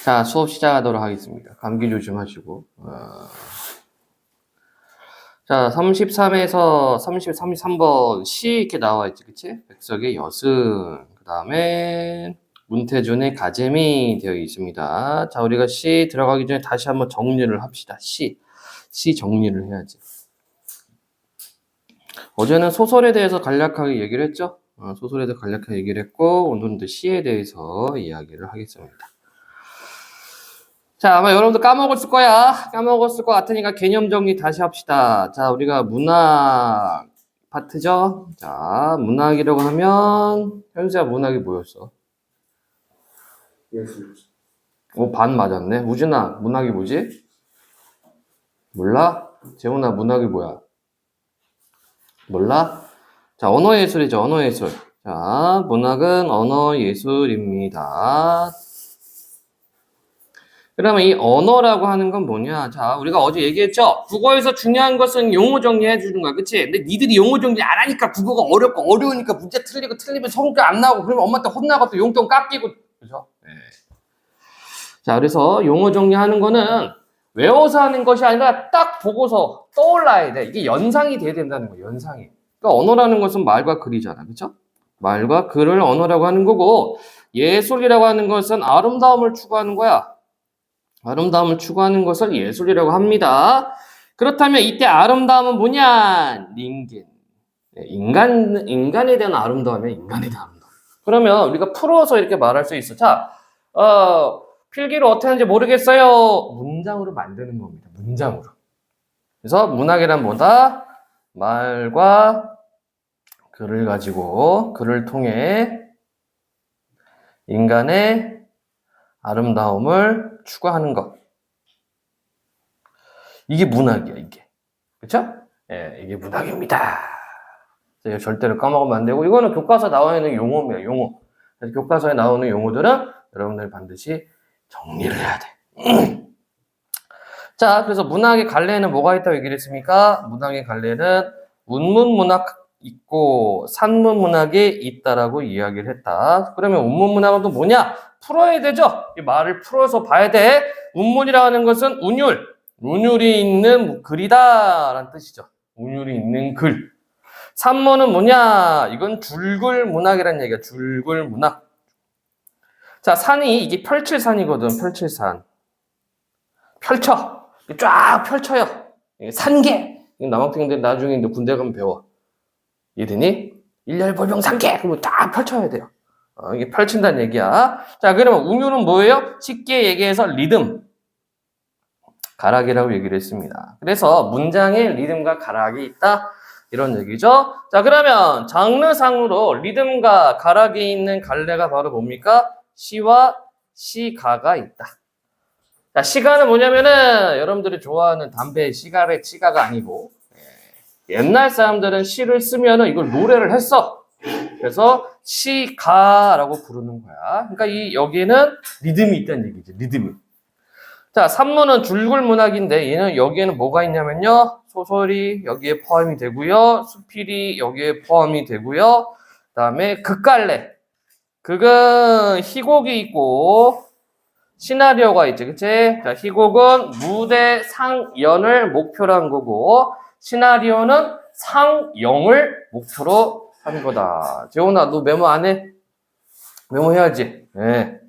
자, 수업 시작하도록 하겠습니다. 감기 조심하시고. 자, 33에서 33번 시 이렇게 나와 있지, 그치? 백석의 여승. 그 다음에 문태준의 가재미 되어 있습니다. 자, 우리가 시 들어가기 전에 다시 한번 정리를 합시다. 시 정리를 해야지. 어제는 소설에 대해서 간략하게 얘기를 했죠? 소설에 대해서 간략하게 얘기를 했고, 오늘은 시에 대해서 이야기를 하겠습니다. 자, 아마 여러분들 까먹었을 거야. 까먹었을 것 같으니까 개념 정리 다시 합시다. 자, 우리가 문학 파트죠? 자, 문학이라고 하면, 현수야 문학이 뭐였어? 예술. 오, 반 맞았네. 우진아, 문학이 뭐지? 몰라? 재훈아, 문학이 뭐야? 몰라? 자, 언어예술이죠, 언어예술. 자, 문학은 언어예술입니다. 그러면 이 언어라고 하는 건 뭐냐? 자, 우리가 어제 얘기했죠? 국어에서 중요한 것은 용어 정리해 주는 거야. 그치? 근데 니들이 용어 정리 안 하니까 국어가 어렵고 어려우니까 문제 틀리면 성격 안 나오고 그러면 엄마한테 혼나고 또 용돈 깎이고. 그죠? 네. 자, 그래서 용어 정리하는 거는 외워서 하는 것이 아니라 딱 보고서 떠올라야 돼. 이게 연상이 돼야 된다는 거야, 연상이. 그러니까 언어라는 것은 말과 글이잖아. 그쵸? 말과 글을 언어라고 하는 거고, 예술이라고 하는 것은 아름다움을 추구하는 거야. 아름다움을 추구하는 것을 예술이라고 합니다. 그렇다면 이때 아름다움은 뭐냐? 링겐. 인간에 대한 아름다움이야, 인간에 대한 아름다움. 그러면 우리가 풀어서 이렇게 말할 수 있어. 자, 필기를 어떻게 하는지 모르겠어요. 문장으로 만드는 겁니다. 문장으로. 그래서 문학이란 뭐다? 말과 글을 가지고 글을 통해 인간의 아름다움을 추구하는 것. 이게 문학이야, 이게. 그쵸? 예, 이게 문학입니다. 이거 절대로 까먹으면 안 되고, 이거는 교과서에 나와 있는 용어입니다, 용어. 그래서 교과서에 나오는 용어들은 여러분들 반드시 정리를 해야 돼. 자, 그래서 문학의 갈래에는 뭐가 있다고 얘기를 했습니까? 문학의 갈래는 운문문학 있고 산문문학이 있다라고 이야기를 했다. 그러면 운문문학은 또 뭐냐? 풀어야 되죠? 이 말을 풀어서 봐야 돼. 운문이라고 하는 것은 운율이 있는 글이다 라는 뜻이죠. 운율이 있는 글. 산문은 뭐냐? 이건 줄글문학이라는 얘기야. 줄글문학. 자, 산이 이게 펼칠산이거든. 펼칠산. 펼쳐. 쫙 펼쳐요. 산계. 남학생들 나중에 이제 군대 가면 배워. 이해되니? 일렬보병 산계. 그러면 딱 펼쳐야 돼요. 이게 펼친다는 얘기야. 자, 그러면 운율은 뭐예요? 쉽게 얘기해서 리듬. 가락이라고 얘기를 했습니다. 그래서 문장에 리듬과 가락이 있다. 이런 얘기죠. 자, 그러면 장르상으로 리듬과 가락이 있는 갈래가 바로 뭡니까? 시와 시가가 있다. 자, 시가는 뭐냐면은 여러분들이 좋아하는 담배, 시가렛, 시가가 아니고 옛날 사람들은 시를 쓰면은 이걸 노래를 했어. 그래서 시가라고 부르는 거야. 그러니까 여기에는 리듬이 있다는 얘기죠. 리듬이. 자, 산문은 줄글문학인데 얘는 여기에는 뭐가 있냐면요. 소설이 여기에 포함이 되고요. 수필이 여기에 포함이 되고요. 그다음에 극갈래. 극은 희곡이 있고 시나리오가 있지, 그치? 자, 희곡은 무대 상연을 목표로 한 거고, 시나리오는 상영을 목표로 한 거다. 재훈아, 너 메모 안 해? 메모해야지. 네.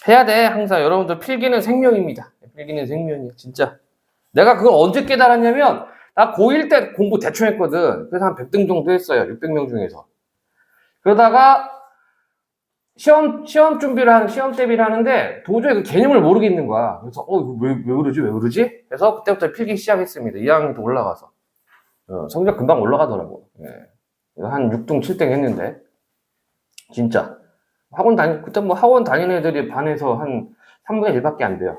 해야 돼. 항상 여러분들 필기는 생명입니다. 필기는 생명이야, 진짜. 내가 그걸 언제 깨달았냐면, 나 고1 때 공부 대충 했거든. 그래서 한 100등 정도 했어요. 600명 중에서. 그러다가, 시험 대비를 하는데 도저히 그 개념을 모르겠는 거야. 그래서, 왜 그러지? 그래서 그때부터 필기 시작했습니다. 2학년 때 올라가서. 성적 금방 올라가더라고. 예. 한 6등, 7등 했는데. 진짜. 그때 뭐 학원 다니는 애들이 반에서 한 3분의 1밖에 안 돼요.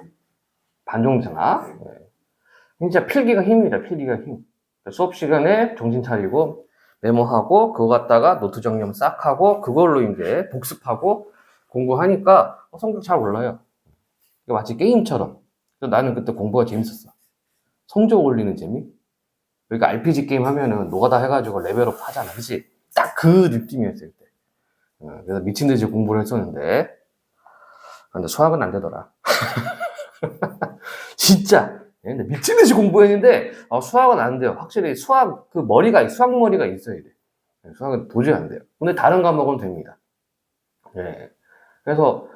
반 정도 되나? 예. 진짜 필기가 힘이다, 필기가 힘. 수업 시간에 정신 차리고, 메모하고 그거 갖다가 노트 정리만 싹 하고 그걸로 이제 복습하고 공부하니까 성적 잘 올라요. 마치 게임처럼. 나는 그때 공부가 재밌었어. 성적 올리는 재미? 그러니까 RPG 게임 하면은 노가다 해가지고 레벨업 하잖아, 그치? 딱 그 느낌이었어요 그때. 그래서 미친 듯이 공부를 했었는데 근데 수학은 안 되더라. 진짜. 근데 미친 듯이 공부했는데 수학은 안 돼요. 확실히 수학 수학 머리가 있어야 돼. 수학은 도저히 안 돼요. 근데 다른 과목은 됩니다. 예. 그래서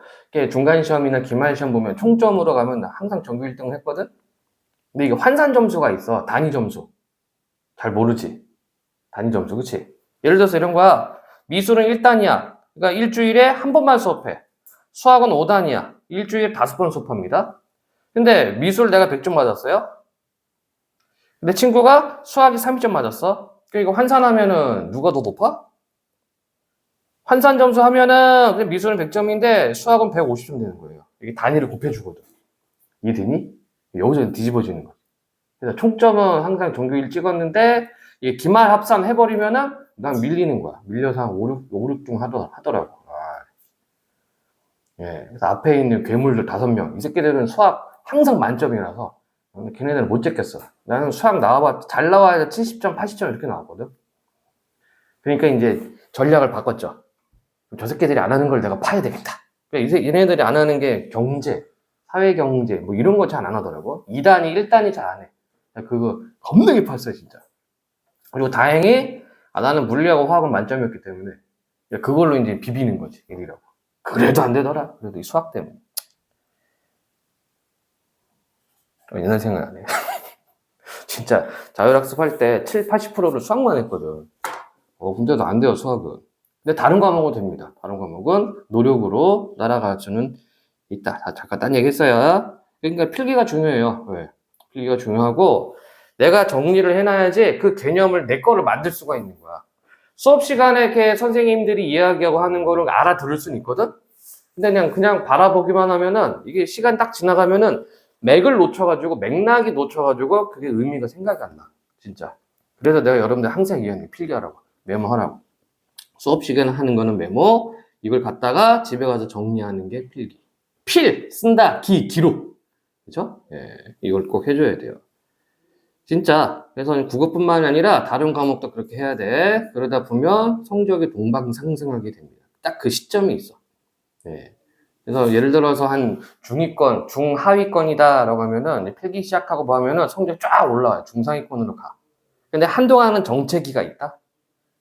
중간 시험이나 기말 시험 보면 총점으로 가면 나 항상 전교 1등을 했거든. 근데 이게 환산 점수가 있어. 단위 점수. 잘 모르지. 단위 점수, 그치? 예를 들어서 이런 거야. 미술은 1단이야. 그러니까 일주일에 한 번만 수업해. 수학은 5단이야. 일주일에 5번 수업합니다. 근데 미술 내가 100점 맞았어요. 내 친구가 수학이 32점 맞았어. 그리고 환산하면은 누가 더 높아? 환산 점수 하면은 미술은 100점인데 수학은 150점 되는 거예요. 이게 단위를 곱해주거든. 이해되니? 여기서 뒤집어지는 거야. 그래서 총점은 항상 전교 1 찍었는데 이게 기말 합산 해버리면은 난 밀리는 거야. 밀려서 한 5, 6등 하더라고. 예. 그래서 앞에 있는 괴물들 5명. 이 새끼들은 수학 항상 만점이라서 걔네들은 못 제꼈어. 나는 수학 잘 나와야 70점, 80점 이렇게 나왔거든. 그러니까 이제 전략을 바꿨죠. 저 새끼들이 안 하는 걸 내가 파야 되겠다. 그러니까 얘네들이 안 하는 게 경제, 사회경제 뭐 이런 거 잘 안 하더라고. 2단이 1단이 잘 안 해. 그거 겁나게 팠어요 진짜. 그리고 다행히 나는 물리하고 화학은 만점이었기 때문에 그걸로 이제 비비는 거지 얘들이라고. 그래도 안 되더라. 그래도 이 수학 때문에. 옛날 생각나네. 진짜 자율학습할 때 80%를 수학만 했거든. 근데도 안 돼요 수학은. 근데 다른 과목은 됩니다. 다른 과목은 노력으로 날아갈 수는 있다. 잠깐 딴 얘기 했어요. 그러니까 필기가 중요해요. 왜? 필기가 중요하고 내가 정리를 해놔야지 그 개념을 내 거를 만들 수가 있는 거야. 수업 시간에 이렇게 선생님들이 이야기하고 하는 거를 알아들을 수는 있거든? 근데 그냥 바라보기만 하면은 이게 시간 딱 지나가면은 맥을 놓쳐가지고 맥락이 놓쳐가지고 그게 의미가 생각이 안 나. 진짜. 그래서 내가 여러분들 항상 얘기하는 게 필기하라고. 메모하라고. 수업 시간에 하는 거는 메모, 이걸 갖다가 집에 가서 정리하는 게 필기. 쓴다, 기록. 그죠? 예, 이걸 꼭 해줘야 돼요. 진짜. 그래서 국어뿐만이 아니라 다른 과목도 그렇게 해야 돼. 그러다 보면 성적이 동방상승하게 됩니다. 딱 그 시점이 있어. 예. 그래서 예를 들어서 한 중위권, 중하위권이다라고 하면은 필기 시작하고 보면은 성적이 쫙 올라와요. 중상위권으로 가. 근데 한동안은 정체기가 있다.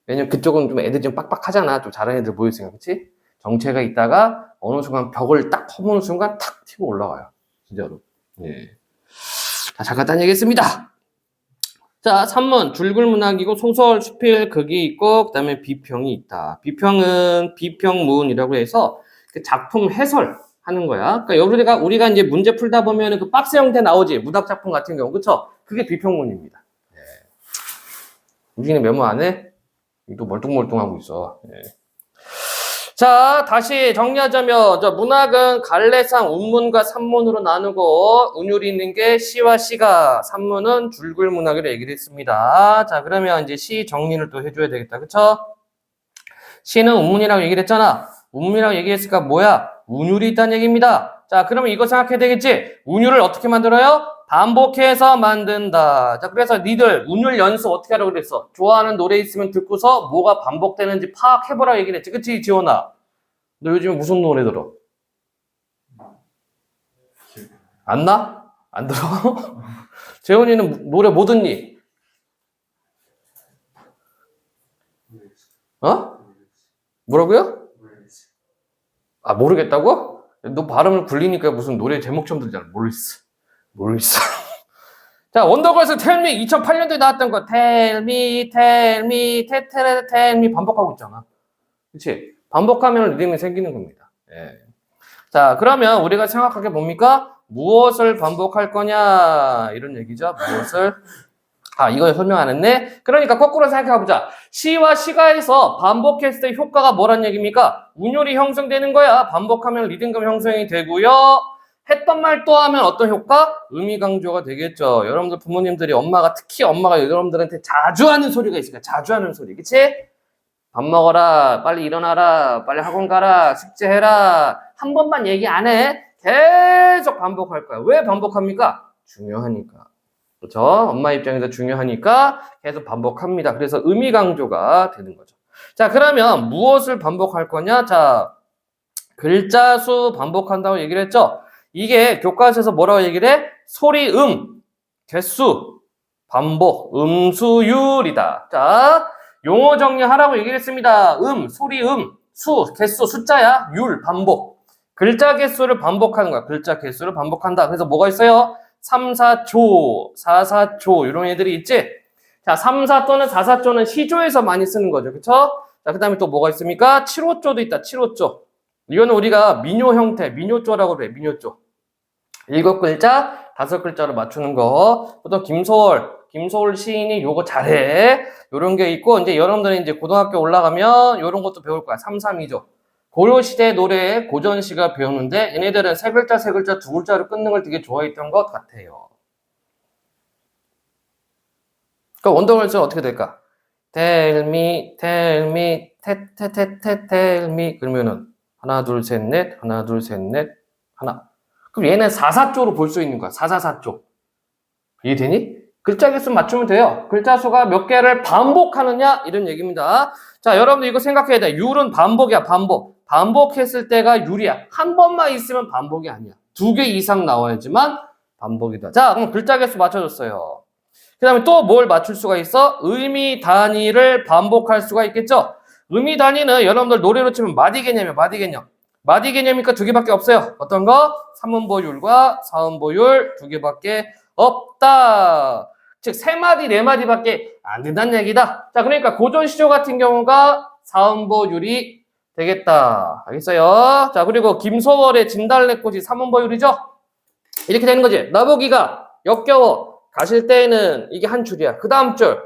왜냐면 그쪽은 좀 애들이 좀 빡빡하잖아. 좀 잘하는 애들 모여있으니까, 그치? 정체가 있다가 어느 순간 벽을 딱 허무는 순간 탁 튀고 올라와요. 진짜로. 예. 자, 잠깐 딴 얘기 했습니다. 자, 3번. 줄글문학이고 소설, 수필, 극이 있고 그 다음에 비평이 있다. 비평은 비평문이라고 해서 그 작품 해설 하는 거야. 그러니까 우리가 이제 문제 풀다 보면 그 박스 형태 나오지. 문학 작품 같은 경우. 그쵸? 그게 비평문입니다. 예. 우리는 메모 안 해? 또 멀뚱멀뚱하고 있어. 예. 자, 다시 정리하자면 문학은 갈래상 운문과 산문으로 나누고 운율이 있는 게 시와 시가, 산문은 줄글문학이라고 얘기를 했습니다. 자, 그러면 이제 시 정리를 또 해줘야 되겠다. 그쵸? 시는 운문이라고 얘기를 했잖아. 운문이라고 얘기했으니까 뭐야? 운율이 있다는 얘기입니다. 자, 그러면 이거 생각해야 되겠지? 운율을 어떻게 만들어요? 반복해서 만든다. 자, 그래서 니들 운율 연습 어떻게 하라고 그랬어? 좋아하는 노래 있으면 듣고서 뭐가 반복되는지 파악해보라고 얘기를 했지. 그치, 지원아? 너 요즘에 무슨 노래 들어? 안 나? 안 들어? 재훈이는 노래 뭐 듣니? 어? 뭐라고요? 모르겠다고? 너 발음을 굴리니까 무슨 노래 제목처럼 들잖아. 모르겠어. 자, 원더걸스 텔미 2008년도에 나왔던 거 텔미 반복하고 있잖아. 그치? 반복하면 리듬이 생기는 겁니다. 예. 자, 그러면 우리가 생각하게 뭡니까? 무엇을 반복할 거냐 이런 얘기죠. 무엇을 이거 설명 안 했네. 그러니까 거꾸로 생각해보자. 시와 시가에서 반복했을 때 효과가 뭐란 얘기입니까? 운율이 형성되는 거야. 반복하면 리듬감 형성이 되고요. 했던 말 또 하면 어떤 효과? 의미 강조가 되겠죠. 여러분들 부모님들이 특히 엄마가 여러분들한테 자주 하는 소리가 있으니까 자주 하는 소리. 그치? 밥 먹어라, 빨리 일어나라, 빨리 학원 가라, 숙제해라. 한 번만 얘기 안 해. 계속 반복할 거야. 왜 반복합니까? 중요하니까. 그렇죠? 엄마 입장에서 중요하니까 계속 반복합니다. 그래서 의미 강조가 되는 거죠. 자, 그러면 무엇을 반복할 거냐? 자, 글자 수 반복한다고 얘기를 했죠? 이게 교과서에서 뭐라고 얘기를 해? 소리, 개수, 반복, 음수율이다. 자, 용어 정리하라고 얘기를 했습니다. 소리, 수, 개수, 숫자야, 율, 반복. 글자 개수를 반복하는 거야. 글자 개수를 반복한다. 그래서 뭐가 있어요? 3, 4조, 4, 4조 이런 애들이 있지? 자, 3, 4 또는 4, 4조는 시조에서 많이 쓰는 거죠. 그쵸? 자, 그 다음에 또 뭐가 있습니까? 7호조도 있다. 7호조. 이거는 우리가 민요 형태, 민요조라고 그래. 민요조. 7글자, 5글자로 맞추는 거. 또 김소월 시인이 요거 잘해. 요런 게 있고, 이제 여러분들이 이제 고등학교 올라가면 요런 것도 배울 거야. 3, 3이죠. 고려시대 노래 고전시가 배우는데 얘네들은 세 글자, 두 글자로 끊는 걸 되게 좋아했던 것 같아요. 그러니까 원더걸스는 어떻게 될까? Tell me, tell me. 그러면은 하나, 둘, 셋, 넷, 하나, 둘, 셋, 넷, 하나. 그럼 얘는 4, 4조로 볼 수 있는 거야. 4, 4, 4조. 이해되니? 글자 개수 맞추면 돼요. 글자 수가 몇 개를 반복하느냐 이런 얘기입니다. 자, 여러분들 이거 생각해야 돼. 율은 반복이야. 반복했을 때가 율이야. 한 번만 있으면 반복이 아니야. 2개 이상 나와야지만 반복이다. 자, 그럼 글자 개수 맞춰줬어요. 그 다음에 또 뭘 맞출 수가 있어? 의미 단위를 반복할 수가 있겠죠? 의미 단위는 여러분들 노래로 치면 마디 개념이야. 마디 개념이니까 2개밖에 없어요. 어떤 거? 3음보율과 4음보율 2개밖에 없다. 즉 3마디, 4마디밖에 안 된다는 얘기다. 자, 그러니까 고전시조 같은 경우가 4음보율이 되겠다. 알겠어요? 자, 그리고 김소월의 진달래꽃이 3음보율이죠? 이렇게 되는 거지. 나보기가 역겨워. 가실 때에는 이게 한 줄이야. 그 다음 줄. 그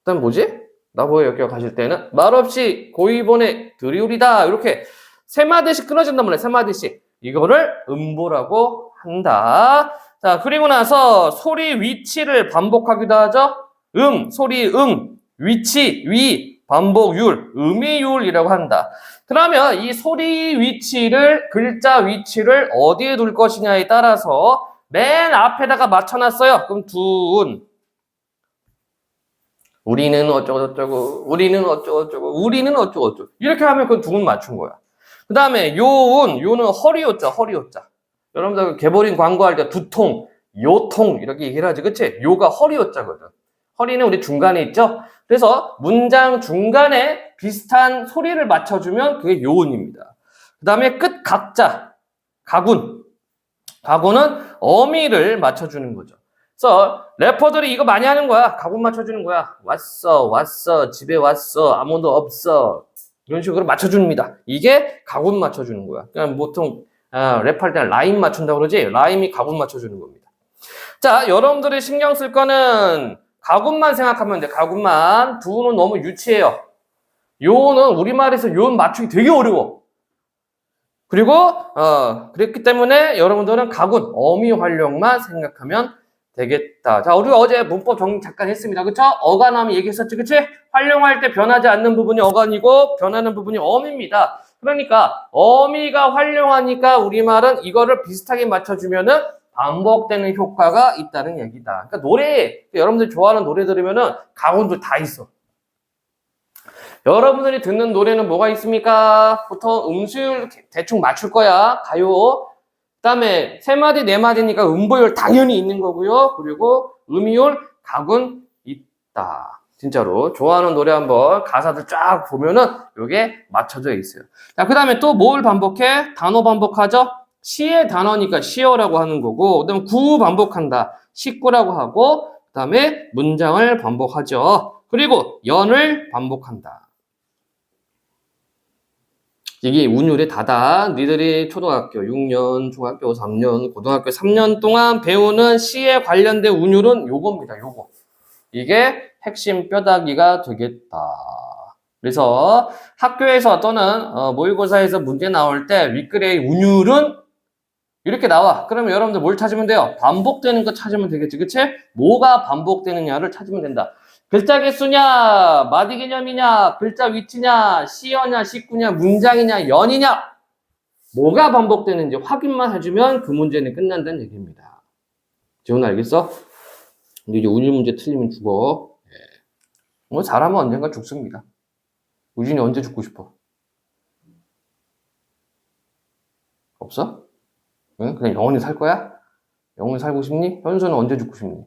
다음 뭐지? 나보기 역겨워 가실 때는 말없이 고이본에 들이우리다. 이렇게 3마디씩 끊어진단 말이야. 3마디씩. 이거를 음보라고 한다. 자, 그리고 나서 소리 위치를 반복하기도 하죠. 소리 위치, 반복율, 음이율이라고 한다. 그러면 이 소리 위치를, 글자 위치를 어디에 둘 것이냐에 따라서 맨 앞에다가 맞춰놨어요. 그럼 우리는 어쩌고저쩌고, 우리는 어쩌고저쩌고. 이렇게 하면 그 둔 맞춘 거야. 그 다음에 요는 허리요자. 여러분들 개보린 광고할 때 두통, 요통 이렇게 얘기를 하지, 그치? 요가 허리요자거든. 허리는 우리 중간에 있죠? 그래서 문장 중간에 비슷한 소리를 맞춰주면 그게 요운입니다. 그 다음에 끝 각자, 가군은 어미를 맞춰주는 거죠. 그래서 래퍼들이 이거 많이 하는 거야. 가군 맞춰주는 거야. 왔어, 집에 왔어, 아무도 없어. 이런 식으로 맞춰줍니다. 이게 가군 맞춰주는 거야. 그냥 보통 랩할 때는 라임 맞춘다고 그러지, 라임이 가군 맞춰주는 겁니다. 자, 여러분들이 신경 쓸 거는 가군만 생각하면 돼. 가군만. 두는 너무 유치해요. 요는 우리말에서 요는 맞추기 되게 어려워. 그리고 그랬기 때문에 여러분들은 가군, 어미 활용만 생각하면 되겠다. 자, 우리가 어제 문법 정리 잠깐 했습니다. 그쵸? 어간함 얘기했었지, 그치? 활용할 때 변하지 않는 부분이 어간이고 변하는 부분이 어미입니다. 그러니까 어미가 활용하니까 우리말은 이거를 비슷하게 맞춰주면은 반복되는 효과가 있다는 얘기다. 그러니까 노래, 여러분들 좋아하는 노래 들으면은 가군도 다 있어. 여러분들이 듣는 노래는 뭐가 있습니까? 보통 음수율 대충 맞출 거야. 가요. 그 다음에 3마디, 4마디니까 음보율 당연히 있는 거고요. 그리고 음이율, 가군 있다. 진짜로 좋아하는 노래 한번 가사들 쫙 보면은 요게 맞춰져 있어요. 자, 그 다음에 또 뭘 반복해? 단어 반복하죠? 시의 단어니까 시어라고 하는 거고, 그 다음에 구 반복한다. 식구라고 하고, 그 다음에 문장을 반복하죠. 그리고 연을 반복한다. 이게 운율의 다다. 니들이 초등학교 6년, 중학교 3년, 고등학교 3년 동안 배우는 시에 관련된 운율은 요겁니다. 요거. 이게 핵심 뼈다귀가 되겠다. 그래서 학교에서 또는 모의고사에서 문제 나올 때 윗글의 운율은 이렇게 나와. 그러면 여러분들 뭘 찾으면 돼요? 반복되는 거 찾으면 되겠지. 그치? 뭐가 반복되느냐를 찾으면 된다. 글자 개수냐, 마디 개념이냐, 글자 위치냐, 시어냐, 식구냐, 문장이냐, 연이냐, 뭐가 반복되는지 확인만 해주면 그 문제는 끝난다는 얘기입니다. 지훈아, 알겠어? 근데 이제 운율 문제 틀리면 죽어. 뭐 잘하면 언젠가 죽습니다. 우진이 언제 죽고 싶어? 없어? 응? 그냥 영원히 살 거야? 영원히 살고 싶니? 현수는 언제 죽고 싶니?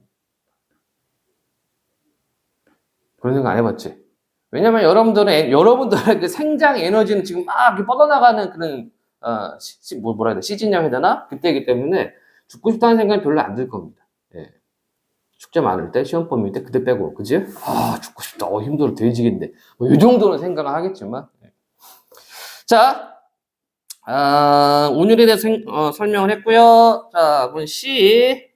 그런 생각 안 해봤지? 왜냐면 여러분들의 그 생장 에너지는 지금 막 이렇게 뻗어나가는 그런, 뭐라 해야 돼? 시즌이라고 해야 되나? 그때이기 때문에 죽고 싶다는 생각이 별로 안 들 겁니다. 예. 숙제 많을 때, 시험 범위 때, 그때 빼고, 그지? 아, 죽고 싶다. 힘들어. 돼지겠네. 뭐, 이 정도는 생각을 하겠지만. 예. 자, 운율에 대해서 설명을 했고요. 자, 그럼 C.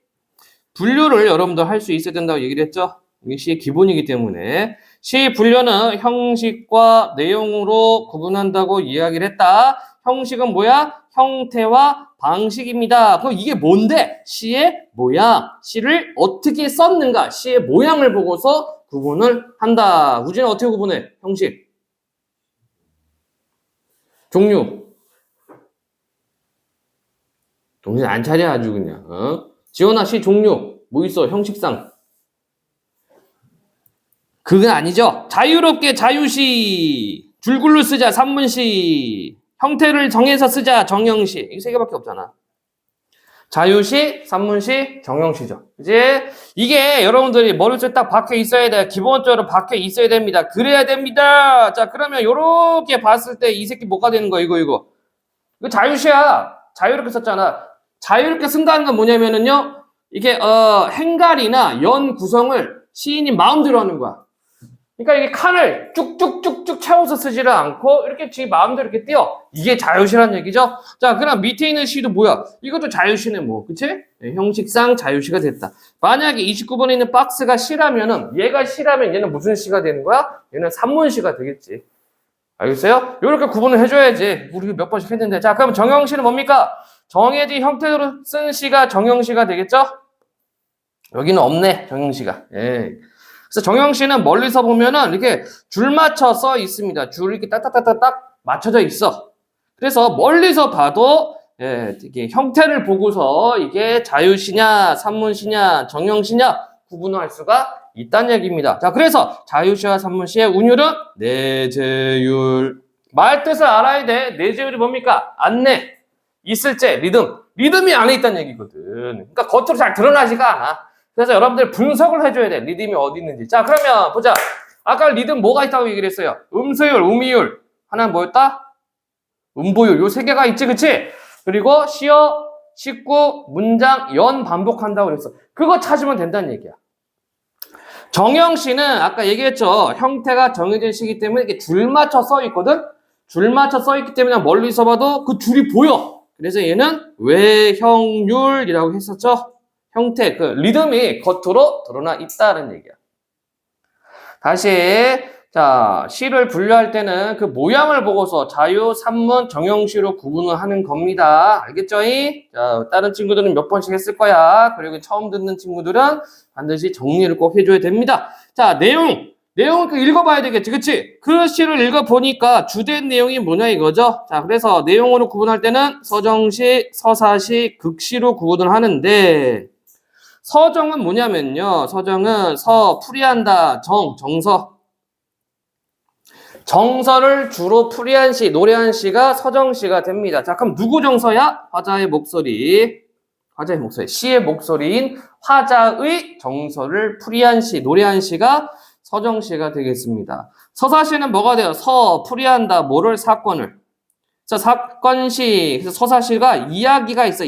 분류를 여러분들 할 수 있어야 된다고 얘기를 했죠? 이게 C의 기본이기 때문에. C 분류는 형식과 내용으로 구분한다고 이야기를 했다. 형식은 뭐야? 형태와 방식입니다. 그럼 이게 뭔데? C의 모양. C를 어떻게 썼는가? C의 모양을 보고서 구분을 한다. 우진은 어떻게 구분해? 형식. 종류. 정신 안 차려 아주 그냥. 지원아 C 종류. 뭐 있어? 형식상. 그건 아니죠. 자유롭게 자유시. 줄글로 쓰자. 산문시. 형태를 정해서 쓰자. 정형시. 이 세 개밖에 없잖아. 자유시, 산문시, 정형시죠. 이제 이게 여러분들이 머릿속에 딱 박혀 있어야 돼요. 기본적으로 박혀 있어야 됩니다. 그래야 됩니다. 자, 그러면 요렇게 봤을 때 이 새끼 뭐가 되는 거야? 이거 자유시야. 자유롭게 썼잖아. 자유롭게 쓴다는 건 뭐냐면은요. 이게 행갈이나 연 구성을 시인이 마음대로 하는 거야. 그러니까 이게 칸을 쭉쭉쭉쭉 채워서 쓰지를 않고 이렇게 지 마음대로 이렇게 띄어. 이게 자유시란 얘기죠. 자, 그럼 밑에 있는 시도 뭐야? 이것도 자유시네 뭐. 그치? 네, 형식상 자유시가 됐다. 만약에 29번에 있는 박스가 시라면은 얘가 시라면 얘는 무슨 시가 되는 거야? 얘는 산문시가 되겠지. 알겠어요? 이렇게 구분을 해줘야지. 우리 몇 번씩 했는데. 자, 그럼 정형시는 뭡니까? 정해진 형태로 쓴 시가 정형시가 되겠죠? 여기는 없네, 정형시가. 예. 그래서 정형시는 멀리서 보면은 이렇게 줄 맞춰 써 있습니다. 줄이 이렇게 딱딱딱딱 맞춰져 있어. 그래서 멀리서 봐도 이게 형태를 보고서 이게 자유시냐, 산문시냐, 정형시냐 구분할 수가 있다는 얘기입니다. 자, 그래서 자유시와 산문시의 운율은 내재율. 말 뜻을 알아야 돼. 내재율이 뭡니까? 안내, 있을제, 리듬이 안에 있다는 얘기거든. 그러니까 겉으로 잘 드러나지가 않아. 그래서 여러분들 분석을 해줘야 돼. 리듬이 어디 있는지. 자, 그러면 보자. 아까 리듬 뭐가 있다고 얘기를 했어요? 음수율, 음이율. 하나는 뭐였다? 음보율. 요 세 개가 있지, 그치? 그리고 시어, 식구, 문장, 연 반복한다고 그랬어. 그거 찾으면 된다는 얘기야. 정형시는 아까 얘기했죠. 형태가 정해진 시기 때문에 이렇게 줄 맞춰 써 있거든? 줄 맞춰 써 있기 때문에 멀리서 봐도 그 줄이 보여. 그래서 얘는 외형률이라고 했었죠. 형태, 그 리듬이 겉으로 드러나 있다는 얘기야. 다시, 자, 시를 분류할 때는 그 모양을 보고서 자유, 산문, 정형시로 구분을 하는 겁니다. 알겠죠? 자, 다른 친구들은 몇 번씩 했을 거야. 그리고 처음 듣는 친구들은 반드시 정리를 꼭 해줘야 됩니다. 자, 내용을 그 읽어봐야 되겠지, 그치? 그 시를 읽어보니까 주된 내용이 뭐냐 이거죠? 자, 그래서 내용으로 구분할 때는 서정시, 서사시, 극시로 구분을 하는데, 서정은 뭐냐면요. 서정은 풀이한다. 정서. 정서를 주로 풀이한 시, 노래한 시가 서정시가 됩니다. 자, 그럼 누구 정서야? 화자의 목소리. 시의 목소리인 화자의 정서를 풀이한 시, 노래한 시가 서정시가 되겠습니다. 서사시는 뭐가 돼요? 풀이한다. 뭐를? 사건을. 자, 사건시. 그래서 서사시가 이야기가 있어,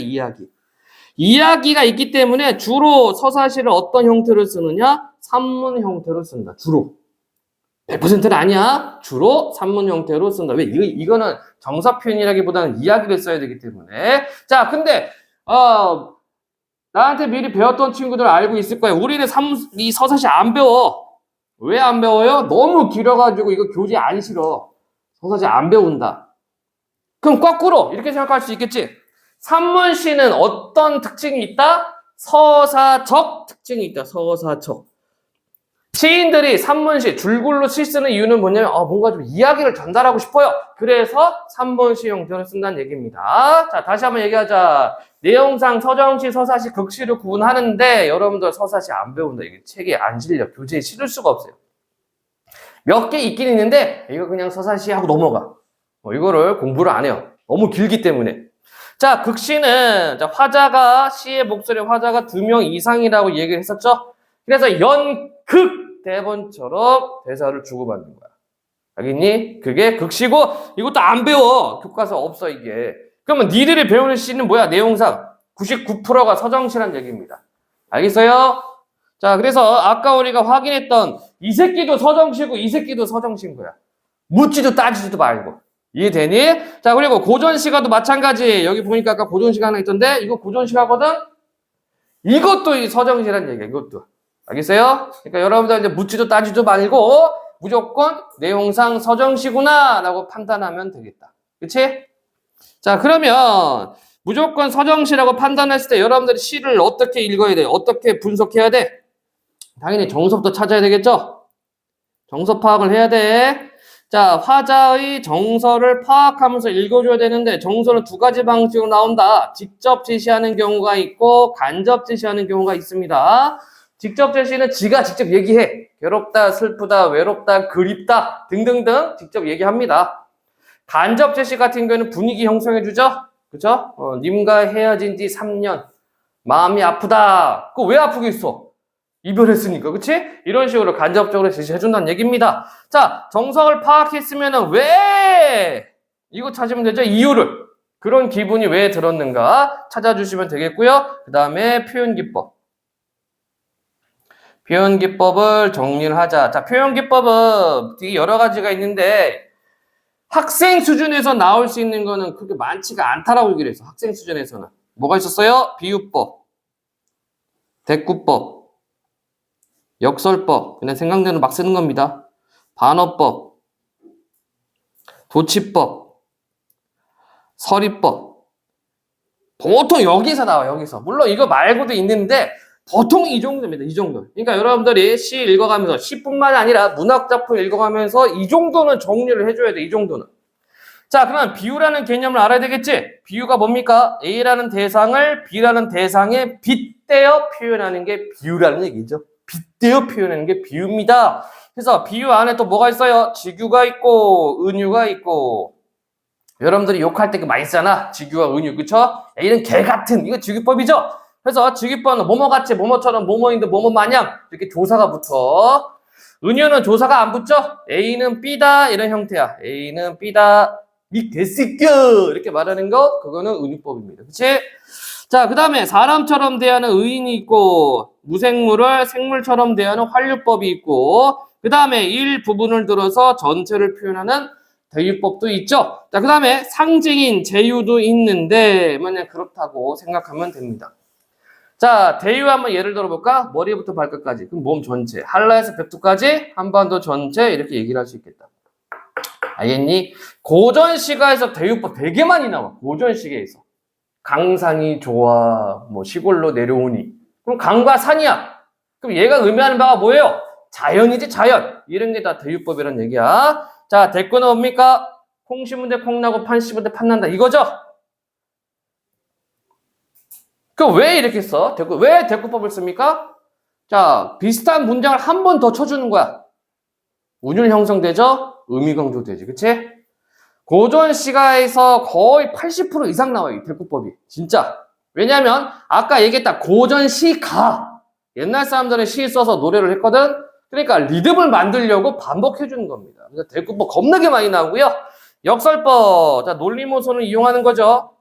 이야기가 있기 때문에 주로 서사시를 어떤 형태로 쓰느냐? 산문 형태로 쓴다. 주로. 100%는 아니야. 주로 산문 형태로 쓴다. 왜? 이거는 정서 표현이라기보다는 이야기를 써야 되기 때문에. 자, 근데 나한테 미리 배웠던 친구들 알고 있을 거야. 우리는 이 서사시 안 배워. 왜 안 배워요? 너무 길어가지고 이거 교재 안 실어. 서사시 안 배운다. 그럼 거꾸로 이렇게 생각할 수 있겠지? 산문시는 어떤 특징이 있다? 서사적 특징이 있다. 서사적. 시인들이 산문시, 줄글로 시 쓰는 이유는 뭐냐면 뭔가 좀 이야기를 전달하고 싶어요. 그래서 산문시 형태를 쓴다는 얘기입니다. 자, 다시 한번 얘기하자. 내용상 서정시, 서사시, 극시를 구분하는데 여러분들 서사시 안 배운다. 이게 책에 안 실려. 교재에 실을 수가 없어요. 몇 개 있긴 있는데 이거 그냥 서사시 하고 넘어가. 이거를 공부를 안 해요. 너무 길기 때문에. 자, 극시는 자, 화자가 시의 목소리 화자가 2명 이상이라고 얘기를 했었죠. 그래서 연극 대본처럼 대사를 주고받는 거야. 알겠니? 그게 극시고 이것도 안 배워. 교과서 없어 이게. 그러면 니들이 배우는 시는 뭐야? 내용상 99%가 서정시란 얘기입니다. 알겠어요? 자, 그래서 아까 우리가 확인했던 이 새끼도 서정시고 이 새끼도 서정시인 거야. 묻지도 따지지도 말고. 이해되니? 자, 그리고 고전시가도 마찬가지. 여기 보니까 아까 고전시가 하나 있던데 이거 고전시가거든? 이것도 이 서정시란 얘기야. 이것도. 알겠어요? 그러니까 여러분들 이제 묻지도 따지도 말고 무조건 내용상 서정시구나 라고 판단하면 되겠다. 그치? 자, 그러면 무조건 서정시라고 판단했을 때 여러분들이 시를 어떻게 읽어야 돼? 어떻게 분석해야 돼? 당연히 정서부터 찾아야 되겠죠? 정서 파악을 해야 돼. 자, 화자의 정서를 파악하면서 읽어줘야 되는데 정서는 2가지 방식으로 나온다. 직접 제시하는 경우가 있고 간접 제시하는 경우가 있습니다. 직접 제시는 지가 직접 얘기해. 괴롭다, 슬프다, 외롭다, 그립다 등등등 직접 얘기합니다. 간접 제시 같은 경우는 분위기 형성해주죠? 그쵸? 님과 헤어진 지 3년. 마음이 아프다. 그거 왜 아프겠어? 이별했으니까, 그치? 이런 식으로 간접적으로 제시해준다는 얘기입니다. 자, 정석을 파악했으면은 왜? 이거 찾으면 되죠? 이유를. 그런 기분이 왜 들었는가 찾아주시면 되겠고요. 그 다음에 표현기법. 표현기법을 정리를 하자. 자, 표현기법은 되게 여러 가지가 있는데 학생 수준에서 나올 수 있는 거는 그렇게 많지가 않다라고 얘기를 했어. 학생 수준에서는. 뭐가 있었어요? 비유법, 대꾸법, 역설법, 그냥 생각대로 막 쓰는 겁니다. 반어법, 도치법, 서리법. 보통 여기서 나와요, 여기서. 물론 이거 말고도 있는데 보통 이 정도입니다, 이 정도. 그러니까 여러분들이 시 읽어가면서, 시뿐만 아니라 문학작품 읽어가면서 이 정도는 정리를 해줘야 돼, 이 정도는. 자, 그럼 비유라는 개념을 알아야 되겠지? 비유가 뭡니까? A라는 대상을 B라는 대상에 빗대어 표현하는 게 비유라는 얘기죠. 빗대어 표현하는 게 비유입니다. 그래서 비유 안에 또 뭐가 있어요? 직유가 있고 은유가 있고. 여러분들이 욕할 때 많이 쓰잖아. 직유와 은유, 그쵸? A는 개 같은, 이거 직유법이죠? 그래서 직유법은 뭐뭐같이, 뭐뭐처럼, 뭐뭐인데 뭐뭐 마냥 이렇게 조사가 붙어. 은유는 조사가 안 붙죠? A는 B다 이런 형태야. A는 B다. 이 개새끼야 이렇게 말하는 거 그거는 은유법입니다. 그치? 자, 그 다음에 사람처럼 대하는 의인이 있고 무생물을 생물처럼 대하는 환류법이 있고 그 다음에 일부분을 들어서 전체를 표현하는 대유법도 있죠. 자, 그 다음에 상징인 제유도 있는데 만약 그렇다고 생각하면 됩니다. 자, 대유 한번 예를 들어볼까? 머리부터 발끝까지 그럼 몸 전체 한라에서 백두까지 한반도 전체 이렇게 얘기를 할 수 있겠다. 알겠니? 고전시가에서 대유법 되게 많이 나와. 고전시계에서. 강산이 좋아. 뭐 시골로 내려오니. 그럼 강과 산이야. 그럼 얘가 의미하는 바가 뭐예요? 자연이지 자연. 이런 게 다 대유법이란 얘기야. 자, 대꾸는 뭡니까? 콩 심은 데 콩 나고 판 씹은 데 판 난다. 이거죠? 그럼 왜 이렇게 써? 왜 대꾸법을 씁니까? 자, 비슷한 문장을 한 번 더 쳐주는 거야. 운율 형성되죠? 의미 강조되지, 그치? 고전 시가에서 거의 80% 이상 나와요, 이 대꾸법이. 진짜. 왜냐면, 아까 얘기했다. 고전 시가. 옛날 사람들은 시 써서 노래를 했거든? 그러니까 리듬을 만들려고 반복해주는 겁니다. 그래서 대꾸법 겁나게 많이 나오고요. 역설법. 자, 논리모선을 이용하는 거죠.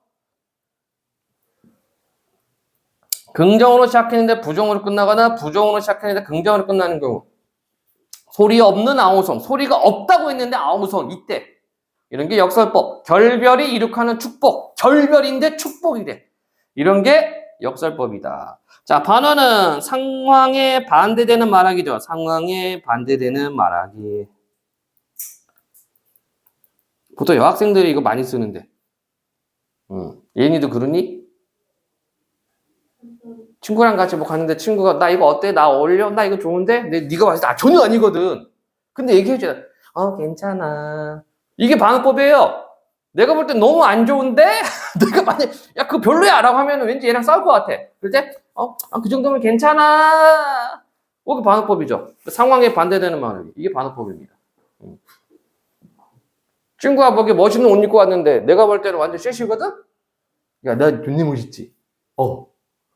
긍정으로 시작했는데 부정으로 끝나거나 부정으로 시작했는데 긍정으로 끝나는 경우. 소리 없는 아우성, 소리가 없다고 했는데 아우성, 이때. 이런 게 역설법. 결별이 이룩하는 축복. 결별인데 축복이래. 이런 게 역설법이다. 자, 반어는 상황에 반대되는 말하기죠. 상황에 반대되는 말하기. 보통 여학생들이 이거 많이 쓰는데. 예인이도 그러니? 친구랑 같이 뭐 갔는데 친구가 나 이거 어때? 나 어울려? 나 이거 좋은데? 네가 봤을 때 전혀 아니거든. 근데 얘기해줘야 괜찮아. 이게 반어법이에요. 내가 볼 때 너무 안 좋은데? 내가 만약 야 그거 별로야 라고 하면 왠지 얘랑 싸울 것 같아. 그럴 때 그 정도면 괜찮아. 그게 반어법이죠. 상황에 반대되는 말이 이게 반어법입니다. 친구가 보기에 멋있는 옷 입고 왔는데 내가 볼 때는 완전 쉐시거든? 야, 내가 존나 멋있지?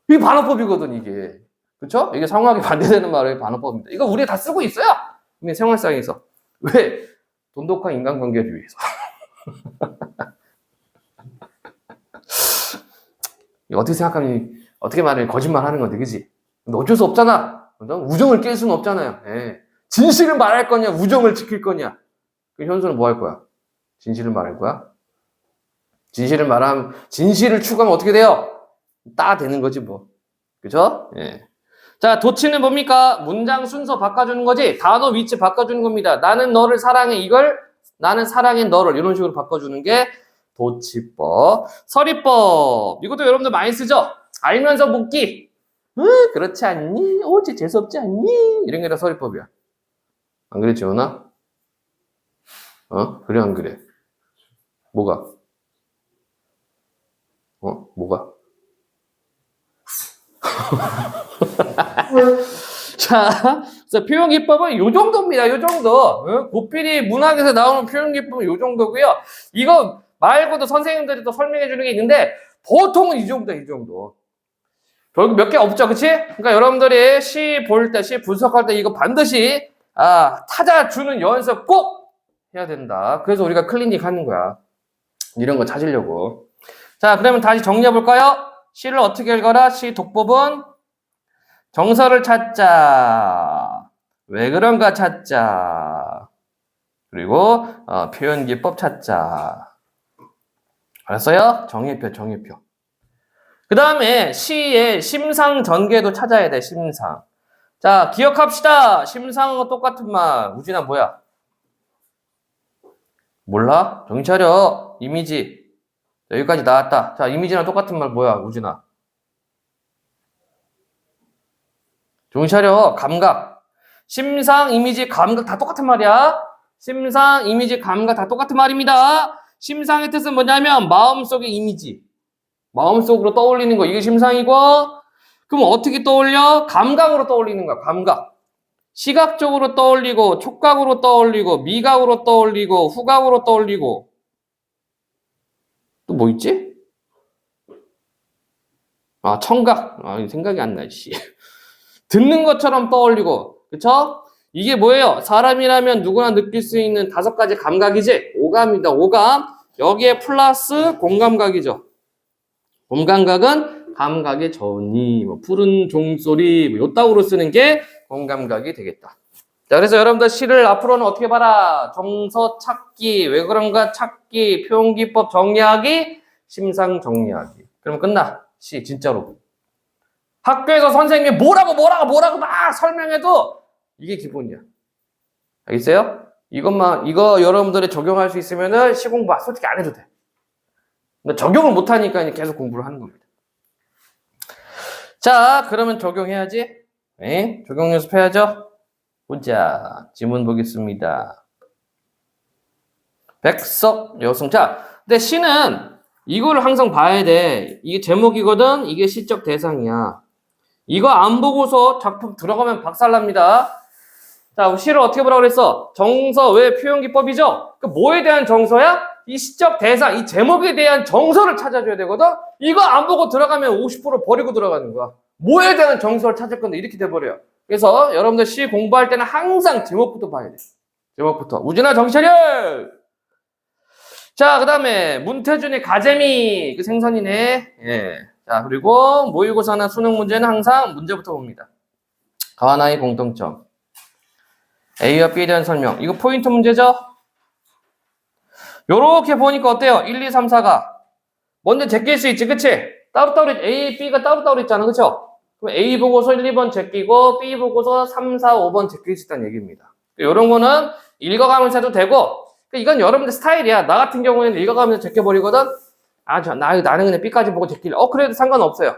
이게 반어법이거든, 이게. 그쵸? 이게 상호하게 반대되는 말이 반어법입니다. 이거 우리가 다 쓰고 있어요. 이게 생활상에서. 왜? 돈독한 인간관계를 위해서. 어떻게 생각하니, 어떻게 말해, 거짓말 하는 건데, 그지? 근데 어쩔 수 없잖아. 우정을 깰 수는 없잖아요. 예. 진실을 말할 거냐, 우정을 지킬 거냐. 그 현수는 뭐 할 거야? 진실을 말할 거야? 진실을 추구하면 어떻게 돼요? 되는 거지, 뭐. 그죠? 예. 자, 도치는 뭡니까? 문장 순서 바꿔주는 거지, 단어 위치 바꿔주는 겁니다. 나는 너를 사랑해, 이걸 나는 사랑해 너를 이런 식으로 바꿔주는 게 도치법. 서리법. 이것도 여러분들 많이 쓰죠? 알면서 묻기. 그렇지 않니? 어째 재수없지 않니? 이런 게 다 서리법이야. 안 그래, 지원아? 그래, 안 그래? 뭐가? 뭐가? 자, 그래서 표현기법은 요 정도입니다. 요 정도. 고필이 문학에서 나오는 표현기법은 요 정도고요. 이거 말고도 선생님들이 또 설명해 주는 게 있는데 보통은 이 정도다, 이 정도. 결국 몇 개 없죠, 그치? 그러니까 여러분들이 시 볼 때, 시 분석할 때 이거 반드시 찾아주는 연습 꼭 해야 된다. 그래서 우리가 클리닉 하는 거야. 이런 거 찾으려고. 자, 그러면 다시 정리해 볼까요? 시를 어떻게 읽어라? 시 독법은 정서를 찾자. 왜 그런가 찾자. 그리고 표현기법 찾자. 알았어요? 정의표. 그 다음에 시의 심상 전개도 찾아야 돼, 심상. 자, 기억합시다. 심상하고 똑같은 말. 우진아, 뭐야? 몰라? 정신 차려. 이미지. 여기까지 나왔다. 자, 이미지랑 똑같은 말 뭐야, 우진아? 정신 차려. 감각. 심상, 이미지, 감각 다 똑같은 말이야. 심상, 이미지, 감각 다 똑같은 말입니다. 심상의 뜻은 뭐냐면 마음속의 이미지. 마음속으로 떠올리는 거. 이게 심상이고, 그럼 어떻게 떠올려? 감각으로 떠올리는 거야. 감각. 시각적으로 떠올리고, 촉각으로 떠올리고, 미각으로 떠올리고, 후각으로 떠올리고. 또 뭐 있지? 청각. 생각이 안 나, 씨. 듣는 것처럼 떠올리고, 그쵸? 이게 뭐예요? 사람이라면 누구나 느낄 수 있는 5가지 감각이지? 오감입니다, 오감. 여기에 플러스 공감각이죠. 공감각은 감각의 전이, 푸른 종소리, 요따구로 쓰는 게 공감각이 되겠다. 자, 그래서 여러분들 시를 앞으로는 어떻게 봐라? 정서 찾기, 왜 그런가 찾기, 표현기법 정리하기, 심상 정리하기. 그러면 끝나. 시, 진짜로. 학교에서 선생님이 뭐라고 막 설명해도 이게 기본이야. 알겠어요? 이거 여러분들이 적용할 수 있으면은 시 공부 솔직히 안 해도 돼. 근데 적용을 못하니까 계속 공부를 하는 겁니다. 자, 그러면 적용해야지. 네, 적용 연습해야죠. 보자. 지문 보겠습니다. 백석 여성. 자, 근데 시는 이거를 항상 봐야 돼. 이게 제목이거든. 이게 시적 대상이야. 이거 안 보고서 작품 들어가면 박살납니다. 자, 시를 어떻게 보라고 그랬어? 정서, 왜 표현기법이죠? 그 뭐에 대한 정서야? 이 시적 대상, 이 제목에 대한 정서를 찾아줘야 되거든? 이거 안 보고 들어가면 50% 버리고 들어가는 거야. 뭐에 대한 정서를 찾을 건데 이렇게 돼버려요. 그래서 여러분들 시 공부할 때는 항상 제목부터 봐야 돼. 제목부터. 우진아, 정신 차려! 자, 그 다음에 문태준의 가재미, 그 생선이네. 예. 자, 그리고 모의고사나 수능 문제는 항상 문제부터 봅니다. 가나의 공통점. A와 B에 대한 설명. 이거 포인트 문제죠? 요렇게 보니까 어때요? 1, 2, 3, 4가. 먼저 제낄 수 있지, 그치? 따로따로, A, B가 따로따로 있잖아, 그쵸? 그럼 A 보고서 1, 2번 제끼고, B 보고서 3, 4, 5번 제낄 수 있다는 얘기입니다. 요런 거는 읽어가면서 해도 되고, 이건 여러분들 스타일이야. 나 같은 경우에는 읽어가면서 제껴버리거든? 나는 그냥 B까지 보고 제낄래. 그래도 상관없어요.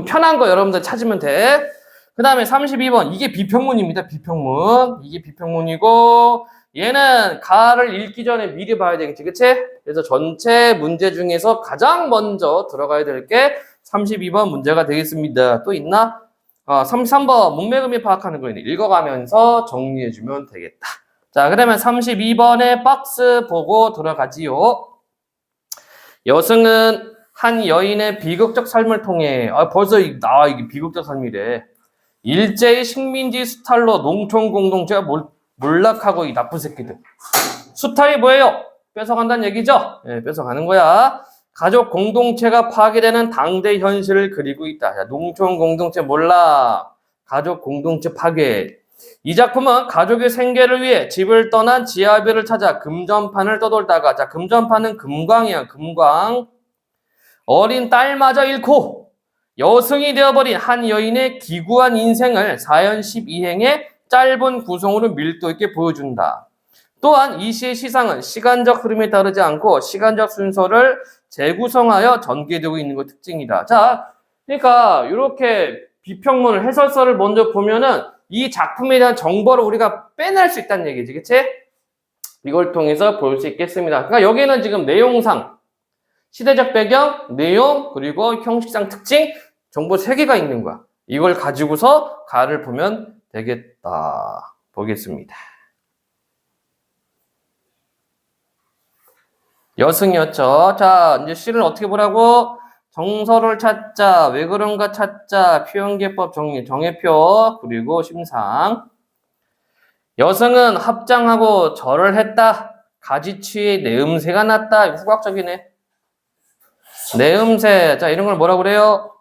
편한 거 여러분들 찾으면 돼. 그 다음에 32번. 이게 비평문입니다. 비평문. 이게 비평문이고, 얘는 가를 읽기 전에 미리 봐야 되겠지, 그치? 그래서 전체 문제 중에서 가장 먼저 들어가야 될 게 32번 문제가 되겠습니다. 또 있나? 33번. 문맥의미 파악하는 거예요. 읽어가면서 정리해주면 되겠다. 자, 그러면 32번에 박스 보고 들어가지요. 여승은 한 여인의 비극적 삶을 통해 벌써 나와 이게 비극적 삶이래. 일제히 식민지 수탈로 농촌 공동체가 몰락하고 이 나쁜 새끼들. 수탈이 뭐예요? 뺏어간다는 얘기죠? 네, 뺏어가는 거야. 가족 공동체가 파괴되는 당대 현실을 그리고 있다. 자, 농촌 공동체 몰락, 가족 공동체 파괴. 이 작품은 가족의 생계를 위해 집을 떠난 지아비를 찾아 금전판을 떠돌다가, 자, 금전판은 금광이야, 금광. 어린 딸마저 잃고 여승이 되어버린 한 여인의 기구한 인생을 4연 12행의 짧은 구성으로 밀도 있게 보여준다. 또한 이 시의 시상은 시간적 흐름에 따르지 않고 시간적 순서를 재구성하여 전개되고 있는 것 특징이다. 자, 그러니까 이렇게 비평문을 해설서를 먼저 보면은 이 작품에 대한 정보를 우리가 빼낼 수 있다는 얘기지, 그치? 이걸 통해서 볼 수 있겠습니다. 그러니까 여기는 지금 내용상 시대적 배경, 내용, 그리고 형식상 특징, 정보 3개가 있는 거야. 이걸 가지고서 가를 보면 되겠다. 보겠습니다. 여승이었죠. 자, 이제 시를 어떻게 보라고? 정서를 찾자, 왜 그런가 찾자, 표현계법 정리, 정해표, 그리고 심상. 여승은 합장하고 절을 했다. 가지취에 내음새가 났다. 후각적이네. 내음새. 자, 이런 걸 뭐라고 그래요?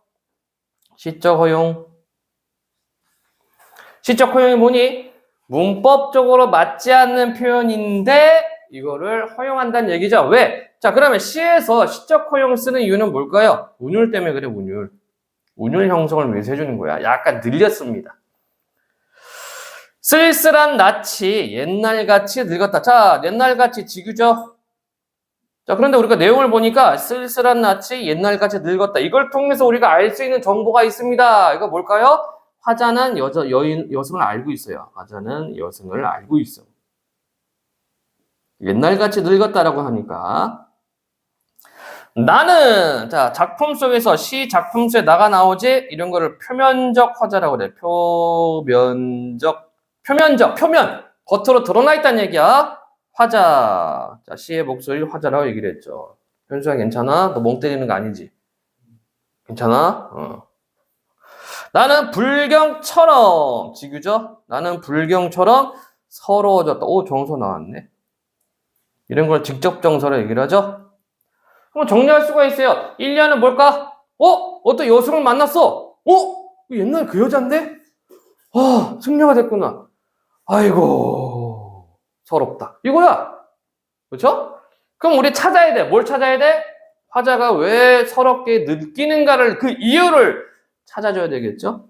시적 허용. 시적 허용이 뭐니? 문법적으로 맞지 않는 표현인데 이거를 허용한다는 얘기죠. 왜? 자, 그러면 시에서 시적 허용을 쓰는 이유는 뭘까요? 운율 때문에 그래, 운율. 운율 형성을 위해서 해주는 거야. 약간 늘렸습니다. 쓸쓸한 낯이 옛날같이 늙었다. 자, 옛날같이 지규죠. 자, 그런데 우리가 내용을 보니까 쓸쓸한 낯이 옛날같이 늙었다. 이걸 통해서 우리가 알 수 있는 정보가 있습니다. 이거 뭘까요? 화자는 여성을 알고 있어요. 화자는 여성을 알고 있어. 옛날같이 늙었다라고 하니까. 나는, 자, 작품 속에서, 시 작품 속에 나가 나오지? 이런 거를 표면적 화자라고 그래. 표면. 겉으로 드러나 있다는 얘기야. 화자. 자, 시의 목소리 화자라고 얘기를 했죠. 현수야, 괜찮아? 너 멍 때리는 거 아니지? 괜찮아? 나는 불경처럼, 지규죠? 나는 불경처럼 서러워졌다. 오, 정서 나왔네. 이런 걸 직접 정서로 얘기를 하죠. 그럼 정리할 수가 있어요. 1년은 뭘까? 어떤 여성을 만났어. 옛날 그 여잔데? 승려가 됐구나. 아이고, 서럽다. 이거야. 그렇죠? 그럼 우리 찾아야 돼. 뭘 찾아야 돼? 화자가 왜 서럽게 느끼는가를, 그 이유를 찾아줘야 되겠죠?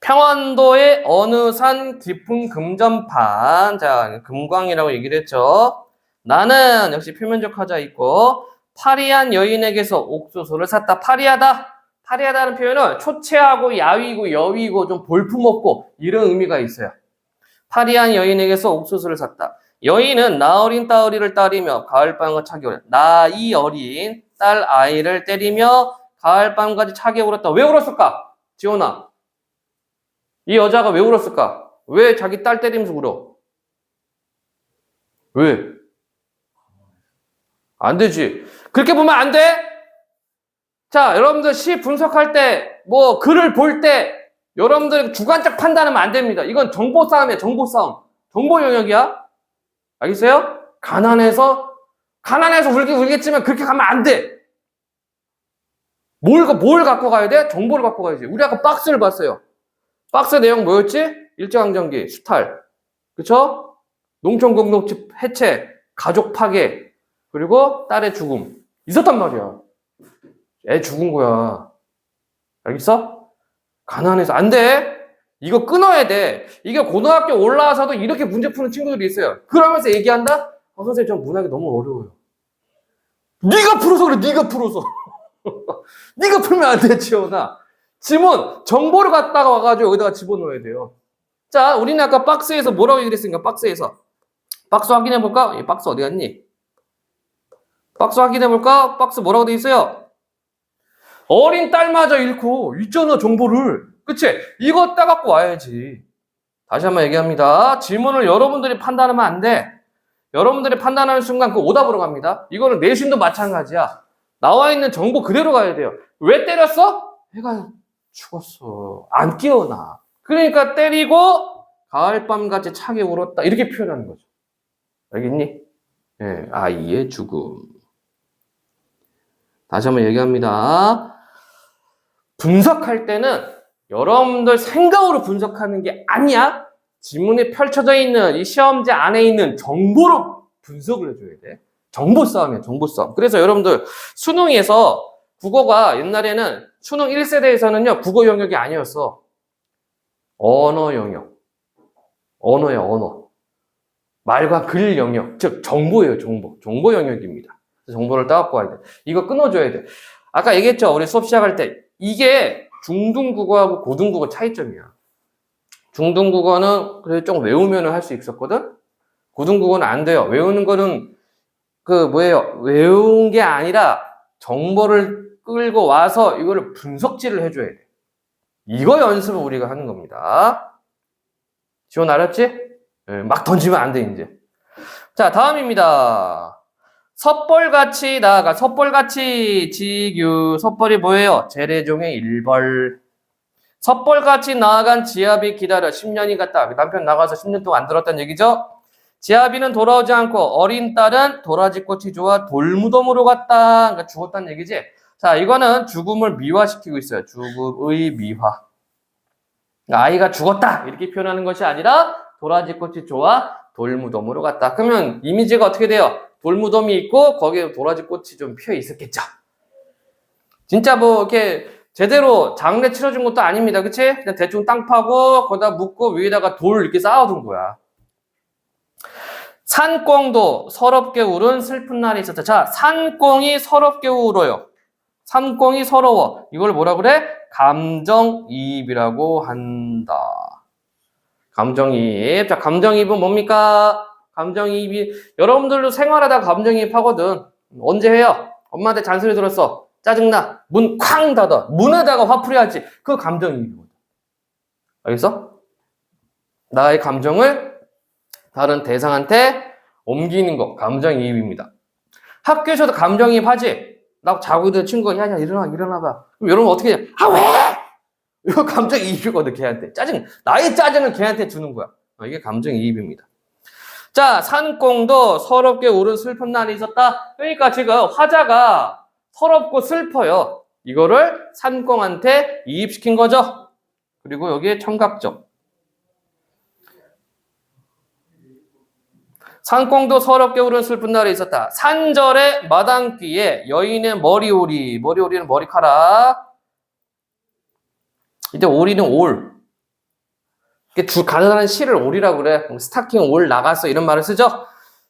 평안도의 어느 산 깊은 금전판. 자, 금광이라고 얘기를 했죠. 나는 역시 표면적 화자 있고, 파리한 여인에게서 옥수수를 샀다. 파리하다는 표현은 초췌하고 야위고 여위고 좀 볼품없고 이런 의미가 있어요. 파리한 여인에게서 옥수수를 샀다. 여인은 나어린 따어리를 따리며 가을밤과 차게 울었다. 나이 어린 딸 아이를 때리며 가을밤까지 차게 울었다. 왜 울었을까? 지원아. 이 여자가 왜 울었을까? 왜 자기 딸 때리면서 울어? 왜? 안 되지. 그렇게 보면 안 돼? 자, 여러분들 시 분석할 때, 글을 볼 때, 여러분들 주관적 판단하면 안 됩니다. 이건 정보 싸움이야, 정보 싸움. 정보 영역이야. 알겠어요? 가난해서 울겠지만 그렇게 가면 안 돼. 뭘 갖고 가야 돼? 정보를 갖고 가야지. 우리 아까 박스를 봤어요. 박스 내용 뭐였지? 일제강점기, 수탈. 그쵸? 농촌 공동체 해체, 가족 파괴, 그리고 딸의 죽음. 있었단 말이야. 애 죽은 거야. 알겠어? 가난해서 안 돼. 이거 끊어야 돼. 이게 고등학교 올라와서도 이렇게 문제 푸는 친구들이 있어요. 그러면서 얘기한다? 선생님, 전 문학이 너무 어려워요. 네가 풀어서 그래, 네가 풀어서. 네가 풀면 안 돼, 지원아. 지문, 정보를 갖다가 와가지고 여기다가 집어넣어야 돼요. 자, 우리는 아까 박스에서 뭐라고 얘기를 했으니까, 박스에서. 박스 확인해볼까? 이 박스 어디 갔니? 박스 확인해볼까? 박스 뭐라고 돼 있어요? 어린 딸마저 잃고 있잖아, 정보를. 그치? 이거 따갖고 와야지. 다시 한번 얘기합니다. 질문을 여러분들이 판단하면 안 돼. 여러분들이 판단하는 순간 그 오답으로 갑니다. 이거는 내신도 마찬가지야. 나와 있는 정보 그대로 가야 돼요. 왜 때렸어? 애가 죽었어. 안 깨어나. 그러니까 때리고 가을밤같이 차게 울었다. 이렇게 표현하는 거죠. 알겠니? 예, 아이의 죽음. 다시 한번 얘기합니다. 분석할 때는 여러분들 생각으로 분석하는 게 아니야. 지문에 펼쳐져 있는 이 시험지 안에 있는 정보로 분석을 해줘야 돼. 정보 싸움이야, 정보 싸움. 그래서 여러분들 수능에서 국어가 옛날에는 수능 1세대에서는요, 국어 영역이 아니었어. 언어 영역. 언어야, 언어. 말과 글 영역. 즉, 정보예요, 정보. 정보 영역입니다. 정보를 따갖고 와야 돼. 이거 끊어줘야 돼. 아까 얘기했죠, 우리 수업 시작할 때. 이게 중등국어하고 고등국어 차이점이야. 중등국어는 그래도 좀 외우면 할 수 있었거든? 고등국어는 안 돼요. 외우는 거는 외운 게 아니라 정보를 끌고 와서 이거를 분석질을 해줘야 돼. 이거 연습을 우리가 하는 겁니다. 지원 알았지? 네, 막 던지면 안 돼, 이제. 자, 다음입니다. 섭벌같이 나아가. 섭벌같이 지규. 섭벌이 뭐예요? 재래종의 일벌. 섭벌같이 나아간 지아비 기다려. 10년이 갔다. 남편 나가서 10년 동안 안 들었다는 얘기죠? 지아비는 돌아오지 않고 어린 딸은 도라지꽃이 좋아 돌무덤으로 갔다. 그러니까 죽었다는 얘기지. 자, 이거는 죽음을 미화시키고 있어요. 죽음의 미화. 그러니까 아이가 죽었다 이렇게 표현하는 것이 아니라 도라지꽃이 좋아 돌무덤으로 갔다. 그러면 이미지가 어떻게 돼요? 돌무덤이 있고 거기에 도라지꽃이 좀 피어 있었겠죠. 진짜 뭐 이렇게 제대로 장례 치러준 것도 아닙니다. 그치? 그냥 대충 땅 파고 거기다 묻고 위에다가 돌 이렇게 쌓아둔 거야. 산꽁도 서럽게 울은 슬픈 날이 있었다. 자, 산꽁이 서럽게 울어요. 산꽁이 서러워. 이걸 뭐라 그래? 감정이입이라고 한다. 감정이입. 자, 감정이입은 뭡니까? 감정이입이 여러분들도 생활하다 감정이입 하거든. 언제 해요? 엄마한테 잔소리 들었어. 짜증나. 문 쾅 닫아. 문에다가 화풀이하지. 그거 감정이입이거든. 알겠어? 나의 감정을 다른 대상한테 옮기는 거 감정이입입니다. 학교에서도 감정이입하지. 나 자고 있는 친구가 야 일어나봐. 그럼 여러분 어떻게 해? 아 왜? 이거 감정이입이거든 걔한테. 나의 짜증을 걔한테 주는 거야. 이게 감정이입입니다. 자, 산꽁도 서럽게 울은 슬픈 날이 있었다. 그러니까 지금 화자가 서럽고 슬퍼요. 이거를 산꽁한테 이입시킨 거죠. 그리고 여기에 청각적. 산꽁도 서럽게 울은 슬픈 날이 있었다. 산절의 마당귀에 여인의 머리오리. 머리오리는 머리카락. 이때 오리는 올. 가능한 시를 올이라고 그래. 스타킹 올 나갔어. 이런 말을 쓰죠.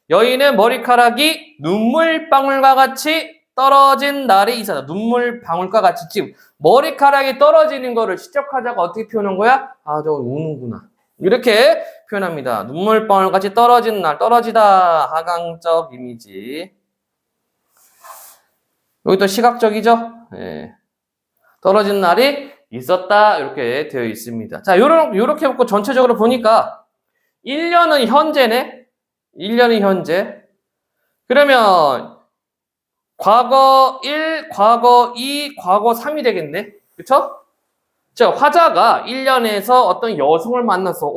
여인의 머리카락이 눈물방울과 같이 떨어진 날이 있었다. 눈물방울과 같이. 지금 머리카락이 떨어지는 거를 시적하자가 어떻게 표현한 거야? 아, 저거 우는구나. 이렇게 표현합니다. 눈물방울 같이 떨어진 날, 떨어지다. 하강적 이미지. 여기 또 시각적이죠? 예. 떨어진 날이 있었다. 이렇게 되어 있습니다. 자, 요렇게 놓고 전체적으로 보니까 1년은 현재네. 1년이 현재. 그러면 과거 1, 과거 2, 과거 3이 되겠네. 그쵸? 자, 화자가 1년에서 어떤 여성을 만나서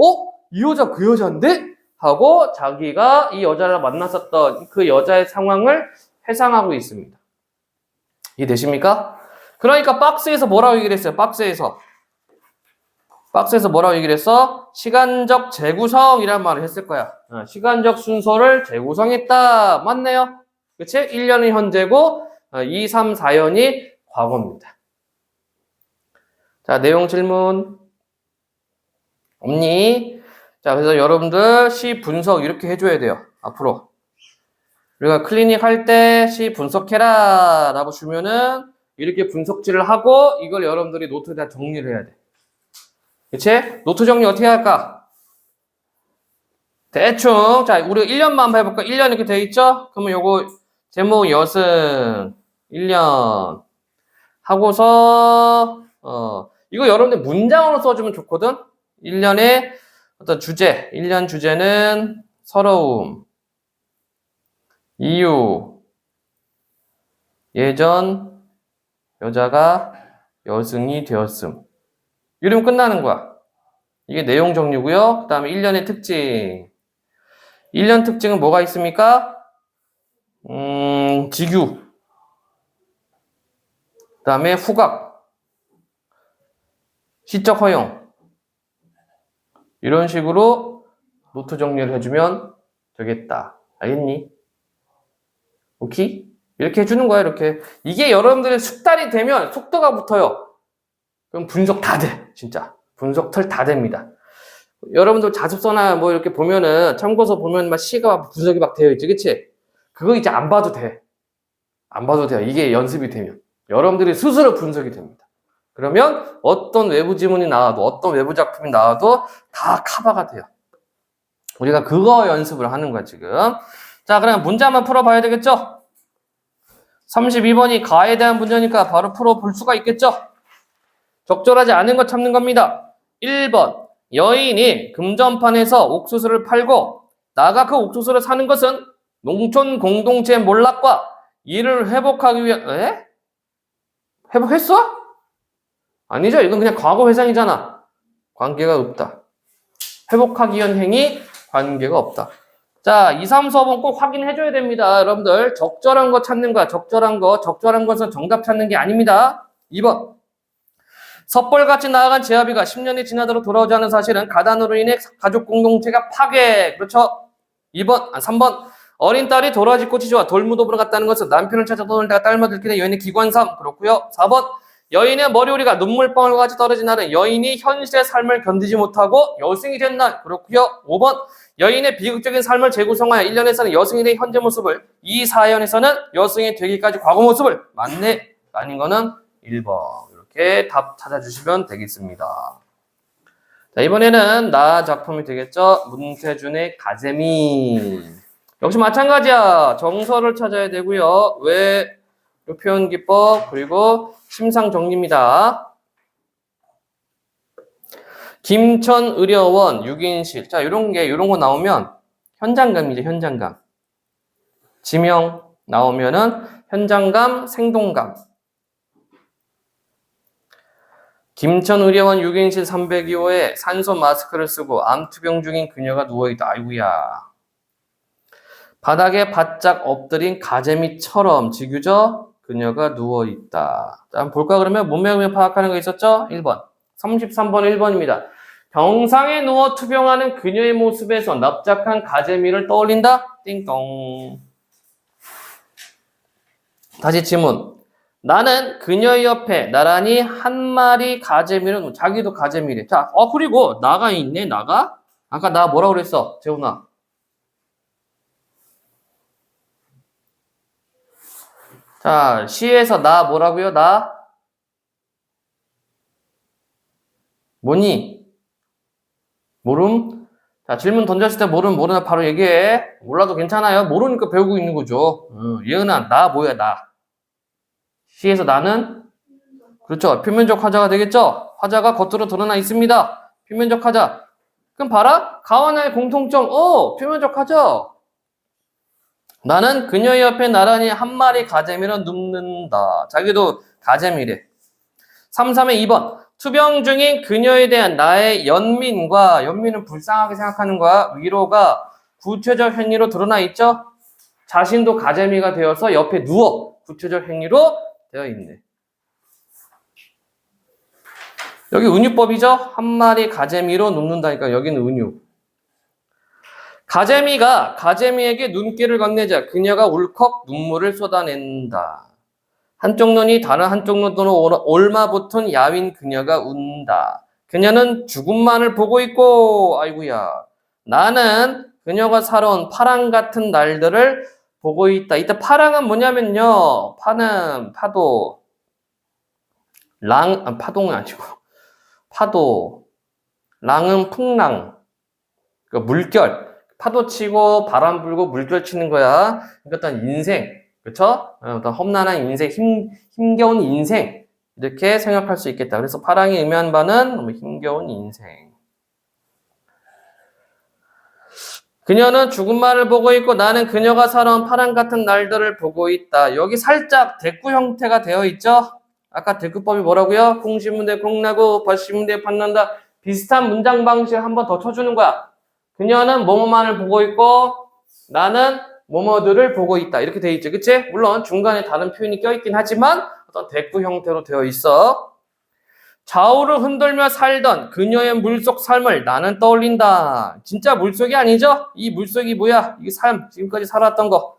이 여자 그 여잔데? 하고 자기가 이 여자를 만났었던 그 여자의 상황을 회상하고 있습니다. 이해되십니까? 그러니까 박스에서 뭐라고 얘기를 했어요? 박스에서 뭐라고 얘기를 했어? 시간적 재구성이란 말을 했을 거야. 시간적 순서를 재구성했다. 맞네요? 그치? 1년이 현재고 2, 3, 4년이 과거입니다. 자, 내용 질문 없니? 자, 그래서 여러분들 시 분석 이렇게 해줘야 돼요. 앞으로. 우리가 클리닉 할 때 시 분석해라 라고 주면은 이렇게 분석질을 하고 이걸 여러분들이 노트에 다 정리를 해야 돼. 그치? 노트 정리 어떻게 할까? 대충. 자, 우리 1년만 한번 해볼까? 1년 이렇게 돼 있죠? 그러면 요거 제목 여승 1년 하고서 이거 여러분들 문장으로 써주면 좋거든? 1년의 어떤 주제. 1년 주제는 서러움, 이유, 예전 여자가 여승이 되었음. 이러면 끝나는 거야. 이게 내용 정리고요. 그 다음에 1년의 특징. 1년 특징은 뭐가 있습니까? 직유. 그 다음에 후각. 시적 허용. 이런 식으로 노트 정리를 해주면 되겠다. 알겠니? 오케이? 이렇게 해주는 거야, 이렇게. 이게 여러분들의 숙달이 되면 속도가 붙어요. 그럼 분석 다 돼, 진짜. 분석틀 다 됩니다. 여러분들 자습서나 뭐 이렇게 보면은, 참고서 보면 막 시가 분석이 막 되어 있지, 그치? 그거 이제 안 봐도 돼. 안 봐도 돼요. 이게 연습이 되면. 여러분들이 스스로 분석이 됩니다. 그러면 어떤 외부 지문이 나와도, 어떤 외부 작품이 나와도 다 커버가 돼요. 우리가 그거 연습을 하는 거야, 지금. 자, 그럼 문제 한번 풀어봐야 되겠죠? 32번이 가에 대한 문제니까 바로 풀어볼 수가 있겠죠? 적절하지 않은 거 참는 겁니다. 1번, 여인이 금전판에서 옥수수를 팔고 나가 그 옥수수를 사는 것은 농촌 공동체 몰락과 이를 회복하기 위한, 회복했어? 아니죠. 이건 그냥 과거 회상이잖아. 관계가 없다. 회복하기 위한 행위, 관계가 없다. 자, 2, 3, 4번 꼭 확인해줘야 됩니다. 여러분들, 적절한 거 찾는 거야. 적절한 것은 정답 찾는 게 아닙니다. 2번. 섣벌같이 나아간 제아비가 10년이 지나도록 돌아오지 않은 사실은 가단으로 인해 가족 공동체가 파괴. 그렇죠? 3번. 어린 딸이 도라지 꽃이 좋아 돌무덤으로 갔다는 것은 남편을 찾아 떠돌다가 딸만 들키는 여인의 기관삼. 그렇고요. 4번. 여인의 머리우리가 눈물방울 같이 떨어진 날은 여인이 현실의 삶을 견디지 못하고 여승이 된 날. 그렇고요. 5번. 여인의 비극적인 삶을 재구성하여 1년에서는 여승이 된 현재 모습을, 2, 4년에서는 여승이 되기까지 과거 모습을. 맞네. 아닌 거는 1번. 이렇게 답 찾아주시면 되겠습니다. 자, 이번에는 나 작품이 되겠죠? 문태준의 가재미. 역시 마찬가지야. 정서를 찾아야 되고요. 왜 표현기법 그리고 심상정리입니다. 김천의료원 6인실. 자, 요런 거 나오면 현장감이죠, 현장감. 지명 나오면은 현장감, 생동감. 김천의료원 6인실 302호에 산소 마스크를 쓰고 암투병 중인 그녀가 누워있다. 아이고야. 바닥에 바짝 엎드린 가재미처럼 지규죠? 그녀가 누워있다. 자, 한번 볼까 그러면 몸매를 파악하는 거 있었죠? 1번. 33번 1번입니다. 병상에 누워 투병하는 그녀의 모습에서 납작한 가재미를 떠올린다? 띵동. 다시 지문. 나는 그녀의 옆에 나란히 한 마리 가재미를, 자기도 가재미래. 자, 그리고 나가 있네, 나가? 아까 나 뭐라고 그랬어, 재훈아? 자, 시에서 나 뭐라고요, 나? 뭐니? 모름? 자, 질문 던졌을 때 모르나 바로 얘기해. 몰라도 괜찮아요. 모르니까 배우고 있는 거죠. 예은아, 나 뭐야, 나? 시에서 나는? 그렇죠. 표면적 화자가 되겠죠? 화자가 겉으로 드러나 있습니다. 표면적 화자. 그럼 봐라. 가와나의 공통점. 표면적 화자. 나는 그녀의 옆에 나란히 한 마리 가재미를 눕는다. 자기도 가재미래. 3의 2번. 투병 중인 그녀에 대한 나의 연민은 불쌍하게 생각하는 거야. 위로가 구체적 행위로 드러나 있죠? 자신도 가재미가 되어서 옆에 누워. 구체적 행위로 되어 있네. 여기 은유법이죠? 한 마리 가재미로 눕는다니까 여기는 은유. 가재미가 가재미에게 눈길을 건네자 그녀가 울컥 눈물을 쏟아낸다. 한쪽 눈이 다른 한쪽 눈으로 올마붙은 야윈 그녀가 운다. 그녀는 죽음만을 보고 있고, 아이고야. 나는 그녀가 살아온 파랑 같은 날들을 보고 있다. 이때 파랑은 뭐냐면요. 파는 파도. 파동은 아니고. 파도. 랑은 풍랑. 그러니까 물결. 파도 치고 바람 불고 물결 치는 거야. 그러니까 어떤 인생. 그쵸? 어떤 험난한 인생, 힘겨운 인생. 이렇게 생각할 수 있겠다. 그래서 파랑이 의미한 바는 너무 힘겨운 인생. 그녀는 죽음만을 보고 있고 나는 그녀가 살아온 파랑 같은 날들을 보고 있다. 여기 살짝 대꾸 형태가 되어 있죠? 아까 대꾸법이 뭐라고요? 콩시문대 콩나고 밭시문대 밭난다. 비슷한 문장 방식을 한 번 더 쳐주는 거야. 그녀는 뭐뭐만을 보고 있고 나는 뭐뭐들을 보고 있다. 이렇게 되어 있죠. 그치? 물론 중간에 다른 표현이 껴있긴 하지만 어떤 대꾸 형태로 되어 있어. 좌우를 흔들며 살던 그녀의 물속 삶을 나는 떠올린다. 진짜 물속이 아니죠? 이 물속이 뭐야? 이게 삶, 지금까지 살았던 거.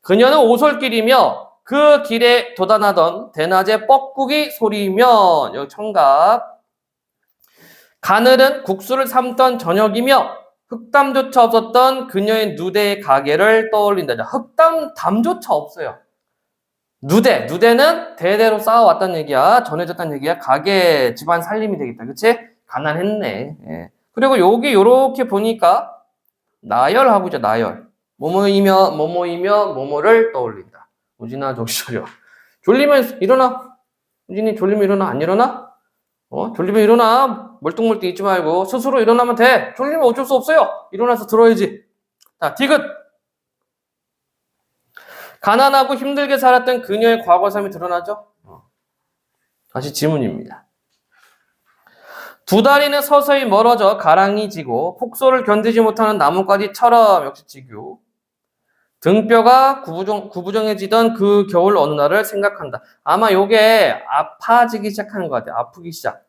그녀는 오솔길이며 그 길에 도단하던 대낮의 뻐꾸기 소리며 여기 청각. 가늘은 국수를 삶던 저녁이며 흑담조차 없었던 그녀의 누대의 가게를 떠올린다. 흑담조차 없어요. 누대는 대대로 쌓아왔다는 얘기야. 전해졌다는 얘기야. 가게 집안 살림이 되겠다. 그치? 가난했네. 예. 그리고 여기 요렇게 보니까 나열하고 있죠. 나열. 뭐뭐이며 뭐뭐를 떠올린다. 우진아 정신차려. 졸리면 일어나. 우진이 졸리면 일어나. 안 일어나? 졸리면 일어나. 멀뚱멀뚱 있지 말고 스스로 일어나면 돼. 졸리면 어쩔 수 없어요. 일어나서 들어야지. 자, 디귿. 가난하고 힘들게 살았던 그녀의 과거 삶이 드러나죠? 다시 지문입니다. 두 다리는 서서히 멀어져 가랑이 지고 폭소를 견디지 못하는 나뭇가지처럼 역시 지교. 등뼈가 구부정해지던 그 겨울 어느 날을 생각한다. 아마 요게 아파지기 시작하는 것 같아요. 아프기 시작.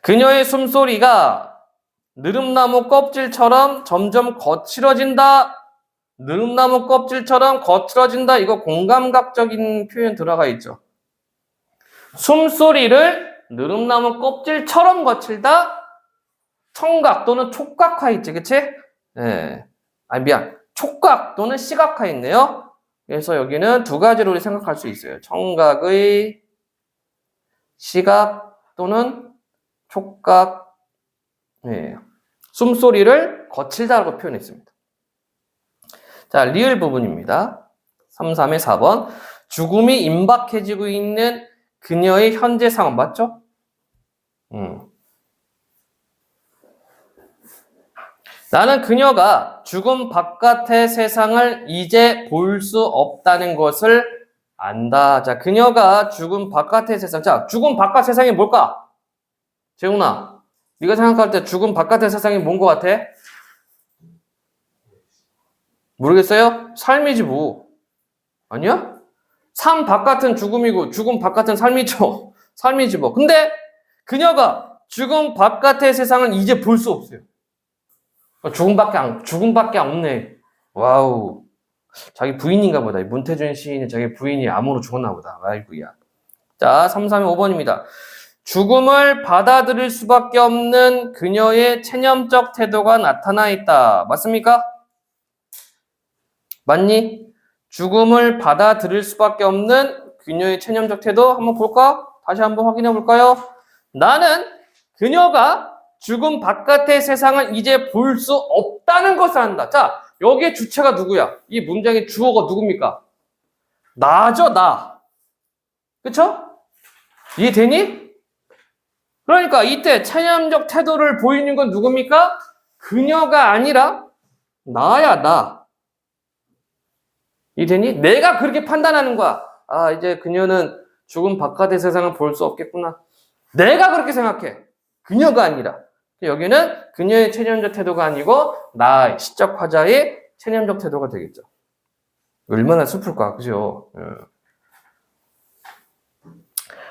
그녀의 숨소리가 느릅나무 껍질처럼 점점 거칠어진다. 느릅나무 껍질처럼 거칠어진다. 이거 공감각적인 표현 들어가 있죠. 숨소리를 느릅나무 껍질처럼 거칠다. 청각 또는 촉각화 있지, 그치? 네. 촉각 또는 시각화 있네요. 그래서 여기는 두 가지로 우리 생각할 수 있어요. 청각의 시각 또는 촉각. 네. 숨소리를 거칠다라고 표현했습니다. 자, 리을 부분입니다. 3, 3의 4번. 죽음이 임박해지고 있는 그녀의 현재 상황 맞죠? 나는 그녀가 죽음 바깥의 세상을 이제 볼 수 없다는 것을 안다. 자, 그녀가 죽음 바깥의 세상. 자, 죽음 바깥 세상이 뭘까? 재훈아, 네가 생각할 때 죽음 바깥의 세상이 뭔 것 같아? 모르겠어요? 삶이지 뭐. 아니야? 삶 바깥은 죽음이고 죽음 바깥은 삶이죠. 삶이지 뭐. 근데 그녀가 죽음 바깥의 세상을 이제 볼 수 없어요. 죽음밖에 없네. 와우. 자기 부인인가 보다. 문태준 시인이 자기 부인이 암으로 죽었나 보다. 아이고야. 자, 3, 3, 5번입니다. 죽음을 받아들일 수밖에 없는 그녀의 체념적 태도가 나타나 있다. 맞습니까? 맞니? 죽음을 받아들일 수밖에 없는 그녀의 체념적 태도 한번 볼까? 다시 한번 확인해 볼까요? 나는 그녀가 죽음 바깥의 세상을 이제 볼 수 없다는 것을 안다. 자, 여기에 주체가 누구야? 이 문장의 주어가 누굽니까? 나죠, 나. 그쵸? 이해되니? 그러니까 이때 체념적 태도를 보이는 건 누굽니까? 그녀가 아니라 나야, 나. 이해되니? 내가 그렇게 판단하는 거야. 아, 이제 그녀는 죽음 바깥의 세상을 볼 수 없겠구나. 내가 그렇게 생각해. 그녀가 아니라. 여기는 그녀의 체념적 태도가 아니고 나의 시적 화자의 체념적 태도가 되겠죠. 얼마나 슬플까, 그죠?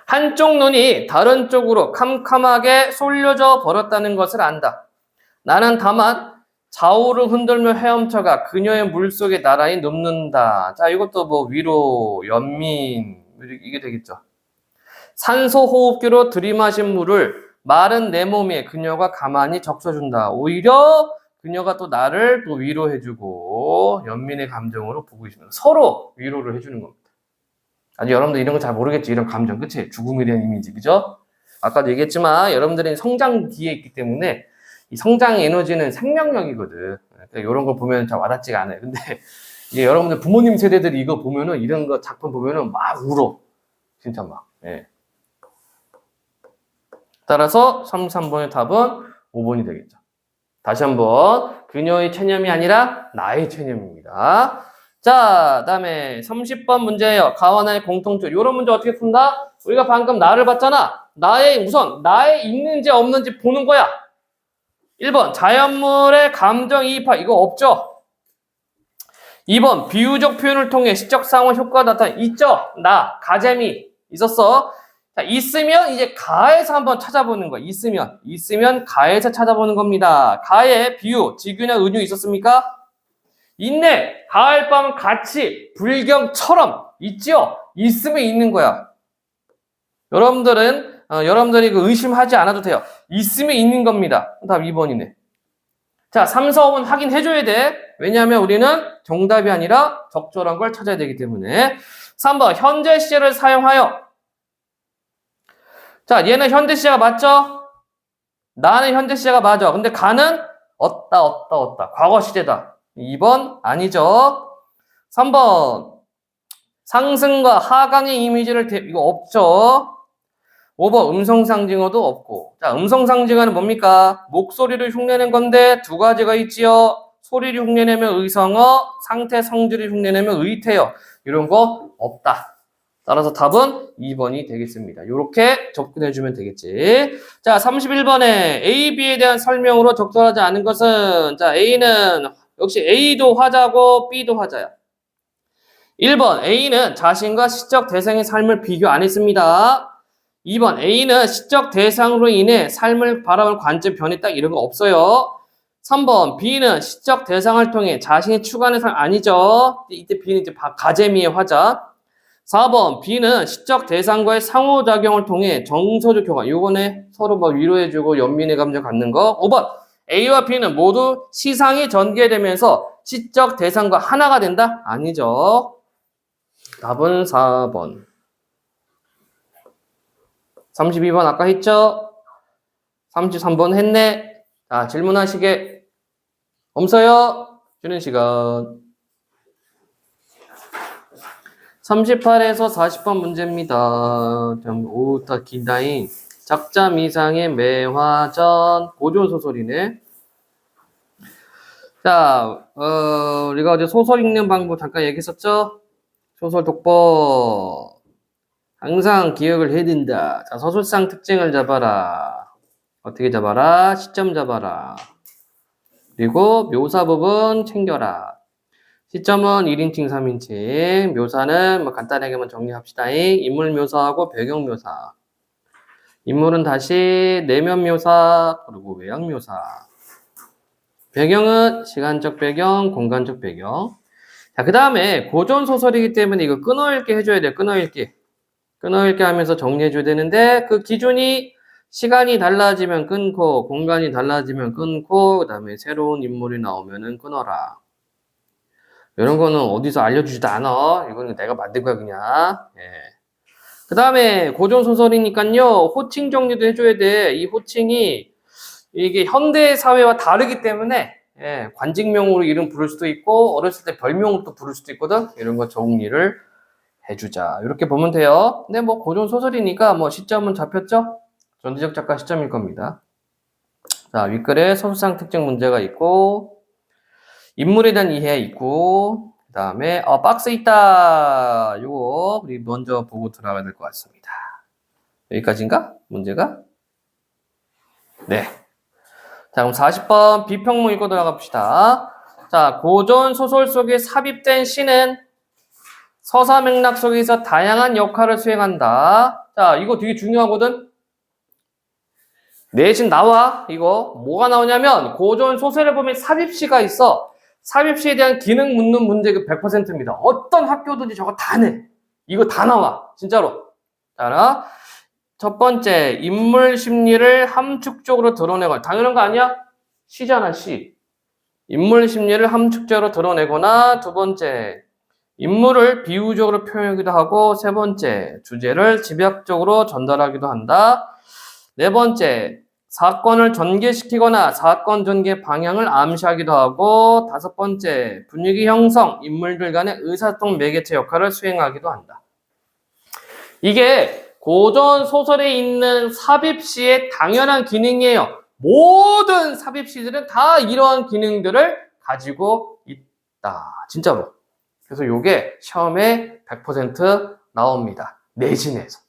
한쪽 눈이 다른 쪽으로 캄캄하게 쏠려져 버렸다는 것을 안다. 나는 다만 좌우를 흔들며 헤엄쳐가 그녀의 물속에 나란히 눕는다. 자, 이것도 뭐 위로, 연민 이게 되겠죠. 산소 호흡기로 들이마신 물을 마른 내 몸에 그녀가 가만히 적셔준다. 오히려 그녀가 또 나를 또 위로해주고 연민의 감정으로 보고 있습니다. 서로 위로를 해주는 겁니다. 아직 여러분들 이런 거 잘 모르겠지. 이런 감정, 그치? 죽음에 대한 이미지, 그죠? 아까도 얘기했지만 여러분들은 성장 기에 있기 때문에 이 성장의 에너지는 생명력이거든. 그러니까 이런 거 보면 잘 와닿지가 않아요. 근데 이제 여러분들 부모님 세대들이 이거 보면은 이런 거 작품 보면은 막 울어. 진짜 막. 예. 따라서 3, 3번의 답은 5번이 되겠죠. 다시 한번 그녀의 체념이 아니라 나의 체념입니다. 자, 다음에 30번 문제예요. 가와 나의 공통점. 이런 문제 어떻게 푼다? 우리가 방금 나를 봤잖아. 우선 나의 있는지 없는지 보는 거야. 1번 자연물의 감정이입하. 이거 없죠? 2번 비유적 표현을 통해 시적 상호 효과가 나타나. 있죠? 나 가재미 있었어. 자, 있으면 이제 가에서 한번 찾아보는 거야. 있으면 가에서 찾아보는 겁니다. 가에 비유 지규나 은유 있었습니까? 있네. 가을밤 같이 불경처럼 있지요. 있으면 있는 거야. 여러분들이 그 의심하지 않아도 돼요. 있으면 있는 겁니다. 다음 2번이네. 자, 3, 4, 5번 확인해줘야 돼. 왜냐하면 우리는 정답이 아니라 적절한 걸 찾아야 되기 때문에. 3번 현재 시제를 사용하여. 자, 얘는 현재 시제가 맞죠? 나는 현재 시제가 맞아. 근데 가는 없다. 과거 시제다. 2번 아니죠. 3번 상승과 하강의 이미지를 이거 없죠. 5번 음성상징어도 없고. 자, 음성상징어는 뭡니까? 목소리를 흉내낸 건데 두 가지가 있지요. 소리를 흉내내면 의성어, 상태 성질을 흉내내면 의태어. 이런 거 없다. 따라서 답은 2번이 되겠습니다. 이렇게 접근해주면 되겠지. 자, 31번에 A, B에 대한 설명으로 적절하지 않은 것은, 자, A는 역시 A도 화자고 B도 화자야. 1번 A는 자신과 시적 대상의 삶을 비교 안 했습니다. 2번 A는 시적 대상으로 인해 삶을 바라볼 관점 변했다. 이런 거 없어요. 3번 B는 시적 대상을 통해 자신이 추구하는 삶 아니죠. 이때 B는 이제 가재미의 화자. 4번 B는 시적 대상과의 상호작용을 통해 정서적 교감. 요거네 서로 뭐 위로해주고 연민의 감정 갖는 거. 5번 A와 B는 모두 시상이 전개되면서 시적 대상과 하나가 된다? 아니죠. 답은 4번. 32번 아까 했죠? 33번 했네. 자, 질문하시게. 없어요? 쉬는 시간. 38에서 40번 문제입니다. 오타 긴다인 작자 미상의 매화전 고전소설이네. 자, 우리가 어제 소설 읽는 방법 잠깐 얘기했었죠? 소설 독법. 항상 기억을 해야 된다. 자, 서술상 특징을 잡아라. 어떻게 잡아라? 시점 잡아라. 그리고 묘사 부분 챙겨라. 시점은 1인칭, 3인칭, 묘사는 뭐 간단하게만 정리합시다. 인물 묘사하고 배경 묘사. 인물은 다시 내면 묘사, 그리고 외양 묘사. 배경은 시간적 배경, 공간적 배경. 자, 그 다음에 고전 소설이기 때문에 이거 끊어읽기 해줘야 돼요. 끊어읽기 하면서 정리해줘야 되는데 그 기준이 시간이 달라지면 끊고, 공간이 달라지면 끊고, 그 다음에 새로운 인물이 나오면은 끊어라. 이런 거는 어디서 알려주지도 않아. 이거는 내가 만든 거야, 그냥. 예. 그 다음에 고전소설이니까요, 호칭 정리도 해줘야 돼. 이 호칭이 이게 현대 사회와 다르기 때문에, 예, 관직명으로 이름 부를 수도 있고, 어렸을 때 별명으로 또 부를 수도 있거든. 이런 거 정리를 해주자. 이렇게 보면 돼요. 근데 뭐 고전소설이니까 뭐 시점은 잡혔죠? 전지적 작가 시점일 겁니다. 자, 윗글에 서술상 특징 문제가 있고, 인물에 대한 이해 있고, 그 다음에 박스 있다. 요거 우리 먼저 보고 들어가야 될 것 같습니다. 여기까지인가? 문제가? 네. 자, 그럼 40번 비평문 읽고 들어가 봅시다. 자, 고전 소설 속에 삽입된 시는 서사 맥락 속에서 다양한 역할을 수행한다. 자, 이거 되게 중요하거든. 내신 나와. 이거 뭐가 나오냐면 고전 소설을 보면 삽입시가 있어. 삽입시에 대한 기능 묻는 문제가 100%입니다. 어떤 학교든지 저거 다 내. 이거 다 나와. 진짜로. 자, 첫 번째, 인물 심리를 함축적으로 드러내거나. 당연한 거 아니야? 시잖아, 시. 인물 심리를 함축적으로 드러내거나. 두 번째, 인물을 비유적으로 표현하기도 하고. 세 번째, 주제를 집약적으로 전달하기도 한다. 네 번째, 사건을 전개시키거나 사건 전개 방향을 암시하기도 하고. 다섯 번째, 분위기 형성, 인물들 간의 의사소통 매개체 역할을 수행하기도 한다. 이게 고전 소설에 있는 삽입시의 당연한 기능이에요. 모든 삽입시들은 다 이러한 기능들을 가지고 있다. 진짜로. 그래서 요게 시험에 100% 나옵니다. 내신에서.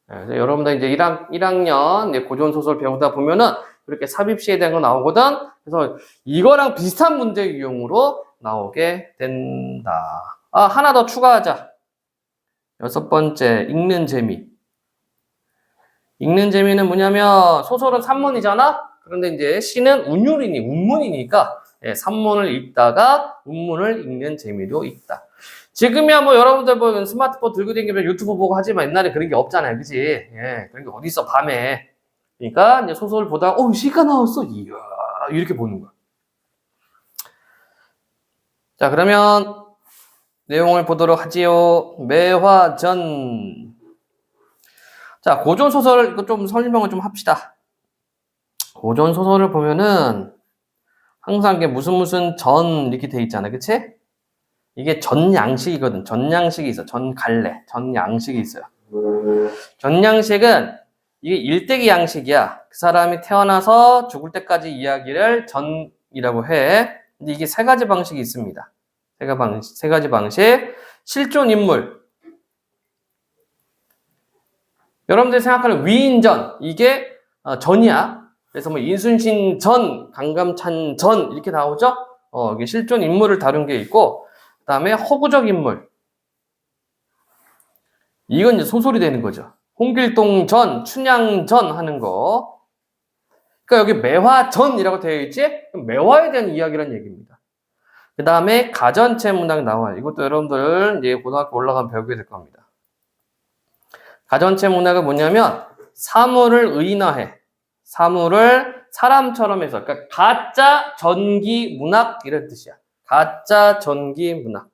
그래서 여러분들 이제 1학년 고전소설 배우다 보면은 이렇게 삽입시에 대한 거 나오거든. 그래서 이거랑 비슷한 문제 유형으로 나오게 된다. 하나 더 추가하자. 6번째, 읽는 재미. 읽는 재미는 뭐냐면 소설은 산문이잖아? 그런데 이제 시는 운문이니까 산문을 읽다가 운문을 읽는 재미도 있다. 지금이야 뭐 여러분들 뭐 스마트폰 들고 다니면 유튜브 보고 하지만 옛날에 그런 게 없잖아요. 그치? 그런 게 어딨어, 밤에. 그러니까 이제 소설을 보다가 시가 나왔어. 이야, 이렇게 보는 거야. 자, 그러면 내용을 보도록 하지요. 매화전. 자, 고전소설, 이거 좀 설명을 좀 합시다. 고전소설을 보면은 항상 이게 무슨 전 이렇게 돼 있잖아. 그치? 이게 전양식이거든. 전양식이 있어. 전갈래. 전양식이 있어요. 전양식은 이게 일대기 양식이야. 그 사람이 태어나서 죽을 때까지 이야기를 전이라고 해. 근데 이게 세 가지 방식이 있습니다. 세 가지 방식. 실존 인물. 여러분들이 생각하는 위인전. 이게 전이야. 그래서 뭐 인순신 전, 강감찬 전 이렇게 나오죠? 이게 실존 인물을 다룬 게 있고, 그 다음에 허구적 인물. 이건 이제 소설이 되는 거죠. 홍길동 전, 춘향 전 하는 거. 그러니까 여기 매화전이라고 되어 있지? 매화에 대한 이야기란 얘기입니다. 그 다음에 가전체 문학이 나와요. 이것도 여러분들 이제 고등학교 올라가면 배우게 될 겁니다. 가전체 문학은 뭐냐면 사물을 의인화해. 사물을 사람처럼 해서, 그러니까 가짜 전기 문학 이런 뜻이야. 가짜 전기 문학.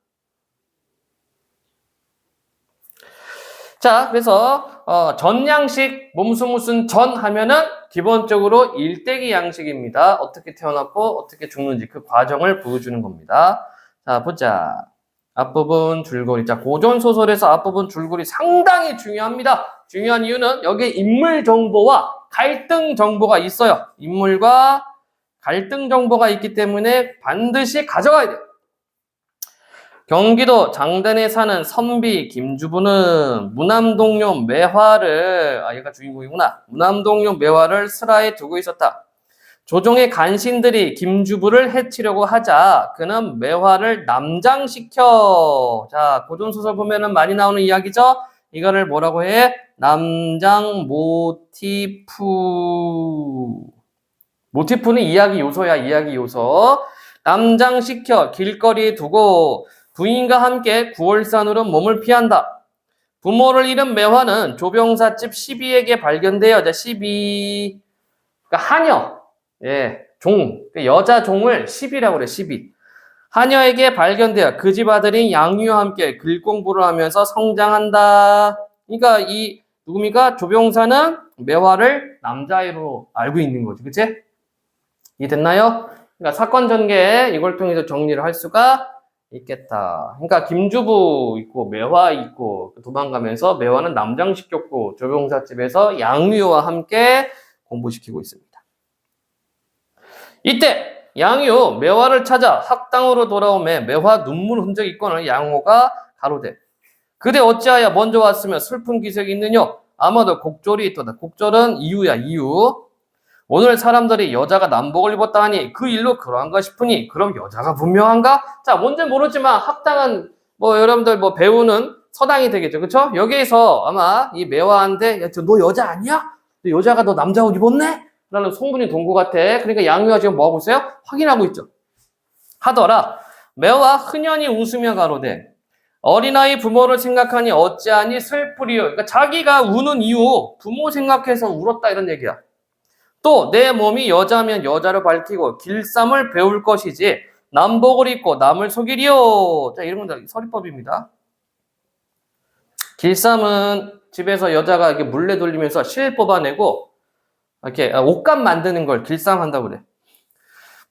자, 그래서 전양식 무슨 전 하면은 기본적으로 일대기 양식입니다. 어떻게 태어났고 어떻게 죽는지 그 과정을 보여주는 겁니다. 자, 보자. 앞부분 줄거리. 자, 고전 소설에서 앞부분 줄거리 상당히 중요합니다. 중요한 이유는 여기에 인물 정보와 갈등 정보가 있어요. 인물과 갈등 정보가 있기 때문에 반드시 가져가야 돼요. 경기도 장단에 사는 선비 김주부는 무남동료 매화를, 얘가 주인공이구나. 무남동료 매화를 슬하에 두고 있었다. 조정의 간신들이 김주부를 해치려고 하자 그는 매화를 남장시켜. 자, 고전소설 보면은 많이 나오는 이야기죠? 이거를 뭐라고 해? 남장 모티프. 모티프는 이야기 요소야, 이야기 요소. 남장시켜 길거리에 두고 부인과 함께 구월산으로 몸을 피한다. 부모를 잃은 매화는 조병사집 시비에게 발견되어, 시비, 그러니까 하녀, 종, 여자 종을 시비라고 그래, 시비. 하녀에게 발견되어 그 집 아들인 양유와 함께 글 공부를 하면서 성장한다. 그러니까 이 누구미가 조병사는 매화를 남자애로 알고 있는 거지, 그치? 이해됐나요? 그러니까 사건 전개 이걸 통해서 정리를 할 수가 있겠다. 그러니까 김주부 있고 매화 있고 도망가면서 매화는 남장시켰고 조병사집에서 양유와 함께 공부시키고 있습니다. 이때 양유 매화를 찾아 학당으로 돌아오매 매화 눈물 흔적 있거늘 양호가 가로되 그대 어찌하여 먼저 왔으면 슬픈 기색이 있느냐? 아마도 곡절이 있도다. 곡절은 이유야, 이유. 오늘 사람들이 여자가 남복을 입었다 하니 그 일로 그러한가 싶으니 그럼 여자가 분명한가? 자, 뭔지 모르지만 학당은 뭐 여러분들 뭐 배우는 서당이 되겠죠. 그쵸? 여기에서 아마 이 매화한테 야, 너 여자 아니야? 너 여자가 너 남자 옷 입었네? 라는 소문이 돈 것 같아. 그러니까 양유가 지금 뭐 하고 있어요? 확인하고 있죠. 하더라. 매화 흔연히 웃으며 가로되 어린아이 부모를 생각하니 어찌하니 슬프리요. 그러니까 자기가 우는 이유 부모 생각해서 울었다 이런 얘기야. 또 내 몸이 여자면 여자로 밝히고 길쌈을 배울 것이지 남복을 입고 남을 속이리요. 자, 이런 건 서리법입니다. 길쌈은 집에서 여자가 이렇게 물레 돌리면서 실 뽑아내고 이렇게 옷감 만드는 걸 길쌈한다고 그래.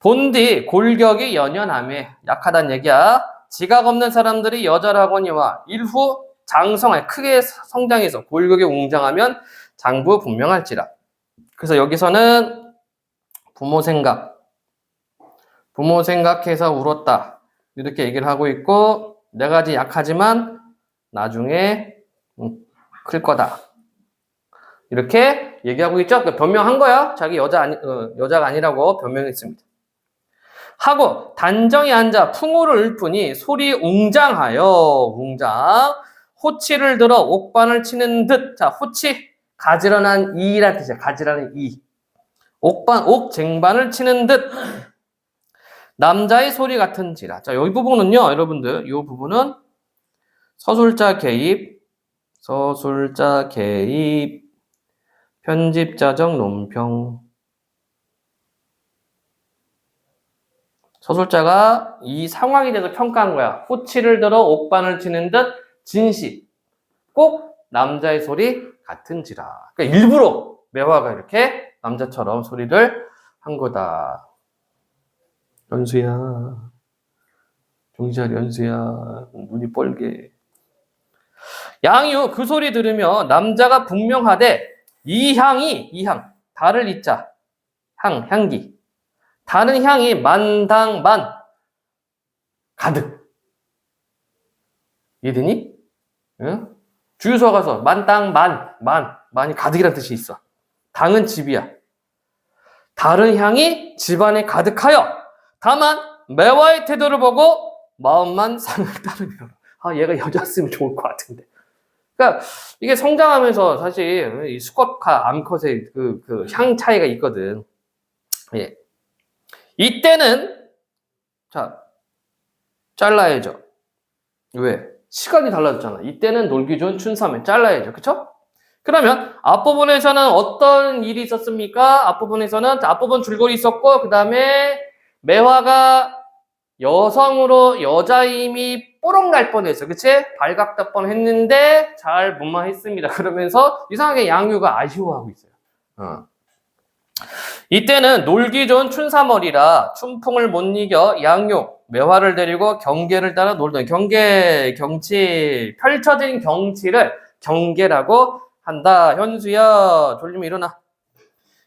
본디 골격이 연연함에 약하단 얘기야. 지각 없는 사람들이 여자라거니와 일후 장성할 크게 성장해서 골격이 웅장하면 장부 분명할지라. 그래서 여기서는 부모 생각해서 울었다. 이렇게 얘기를 하고 있고, 내가 아직 약하지만 나중에 클 거다. 이렇게 얘기하고 있죠. 그러니까 변명한 거야. 자기 여자가 아니라고 변명했습니다. 하고 단정히 앉아 풍우를 읊으니 소리 웅장하여 웅장 호치를 들어 옥반을 치는 듯. 자, 호치 가지런한 이란 뜻이야. 가지런한 이. 옥반 옥쟁반을 치는 듯. 남자의 소리 같은지라. 자, 여기 부분은요, 여러분들, 이 부분은 서술자 개입, 편집자적 논평. 서술자가 이 상황에 대해서 평가한 거야. 호치를 들어 옥반을 치는 듯 진시. 꼭 남자의 소리 같은지라. 그러니까 일부러 매화가 이렇게 남자처럼 소리를 한 거다. 연수야. 정신 차려, 연수야. 눈이 뻘게. 양유 그 소리 들으며 남자가 분명하되 이 향, 달을 이자. 향기. 다른 향이 만당만 가득. 이해되니? 응? 주유소 가서 만이 가득이라는 뜻이 있어. 당은 집이야. 다른 향이 집안에 가득하여 다만 매화의 태도를 보고 마음만 상을 따르며. 아, 얘가 여자였으면 좋을 것 같은데. 그러니까 이게 성장하면서 사실 이 수컷과 암컷의 그 향 차이가 있거든. 예. 이때는 자 잘라야죠. 왜? 시간이 달라졌잖아. 이때는 놀기 좋은 춘삼에 잘라야죠. 그쵸? 그러면 앞부분에서는 어떤 일이 있었습니까? 앞부분 줄거리 있었고 그 다음에 매화가 여성으로 여자임이 뽀록 날 뻔했어. 그치? 발각될 뻔했는데 잘 무마했습니다. 그러면서 이상하게 양유가 아쉬워하고 있어요. 이때는 놀기 좋은 춘삼월이라 춘풍을 못 이겨 양유 매화를 데리고 경계를 따라 놀던 경치 펼쳐진 경치를 경계라고 한다. 현수야 졸리면 일어나.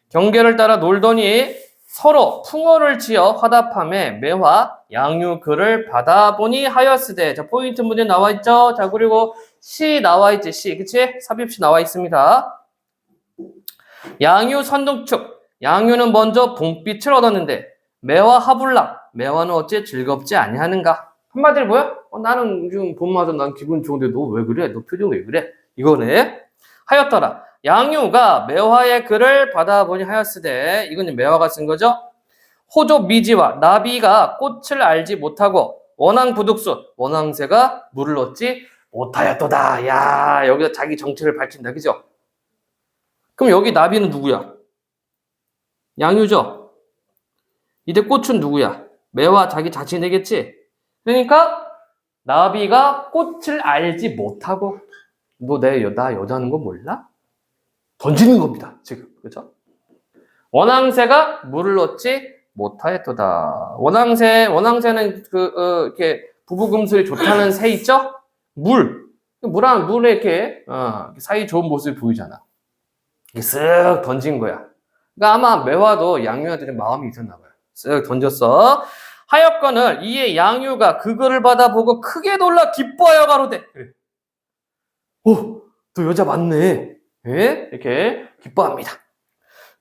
경계를 따라 놀더니 서로 풍어를 지어 화답함에 매화 양유 글을 받아보니 하였으되. 자, 포인트 문제 나와 있죠. 자, 그리고 시 나와 있지. 시, 그치? 삽입시 나와 있습니다. 양유 선동축. 양유는 먼저 봄빛을 얻었는데 매화 하불락. 매화는 어째 즐겁지 아니하는가? 한마디로 뭐야? 나는 지금 봄마다 난 기분 좋은데 너 왜 그래? 너 표정 왜 그래? 이거네. 하였더라. 양유가 매화의 글을 받아보니 하였으되. 이건 매화가 쓴 거죠. 호조 미지와 나비가 꽃을 알지 못하고 원앙 부득수 원앙새가 물을 얻지 못하였도다. 야, 여기서 자기 정체를 밝힌다. 그죠? 그럼 여기 나비는 누구야? 양유죠? 이때 꽃은 누구야? 매화 자기 자신이겠지? 그러니까 나비가 꽃을 알지 못하고 너 나 여자는 거 몰라? 던지는 겁니다. 지금. 그죠? 원앙새가 물을 얻지 못하였도다. 원앙새는 이렇게 부부금술이 좋다는 새 있죠? 물에 이렇게 사이 좋은 모습이 보이잖아. 이게 쓱 던진 거야. 그러니까 아마 매화도 양유한테 마음이 있었나 봐요. 쓱 던졌어. 하였거늘 이에 양유가 그 글을 받아보고 크게 놀라 기뻐하여 가로되. 그래. 오, 너 여자 맞네. 예? 이렇게 기뻐합니다.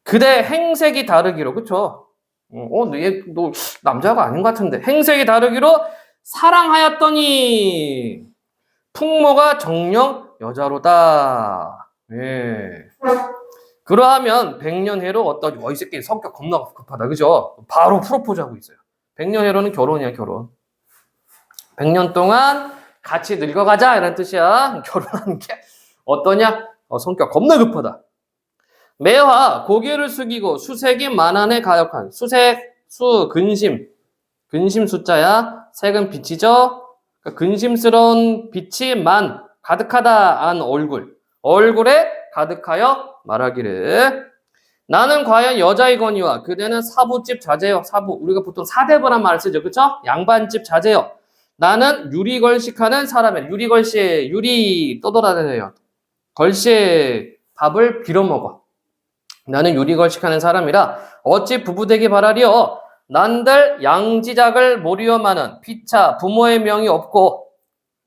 그대 행색이 다르기로, 그쵸? 너 남자가 아닌 것 같은데. 행색이 다르기로 사랑하였더니 풍모가 정녕 여자로다. 예. 그러하면 백년해로 어떤 이 새끼 성격 겁나 급하다. 그죠? 바로 프로포즈 하고 있어요. 백년해로는 결혼이야, 결혼. 100년 동안 같이 늙어가자 이런 뜻이야. 결혼하는 게 어떠냐? 성격 겁나 급하다. 매화 고개를 숙이고 수색이 만한에 가역한. 수색, 근심 숫자야. 색은 빛이죠. 그러니까 근심스러운 빛이 가득하다 한 얼굴에 가득하여 말하기를 나는 과연 여자이거니와 그대는 사부집 자제여. 사부, 우리가 보통 사대부란 말을 쓰죠. 그쵸? 양반집 자제여. 나는 유리걸식하는 사람이야. 유리 떠돌아다녀요. 걸식 밥을 빌어먹어. 나는 유리걸식하는 사람이라 어찌 부부되기 바라리요. 난들 양지작을 모리어마는 피차 부모의 명이 없고,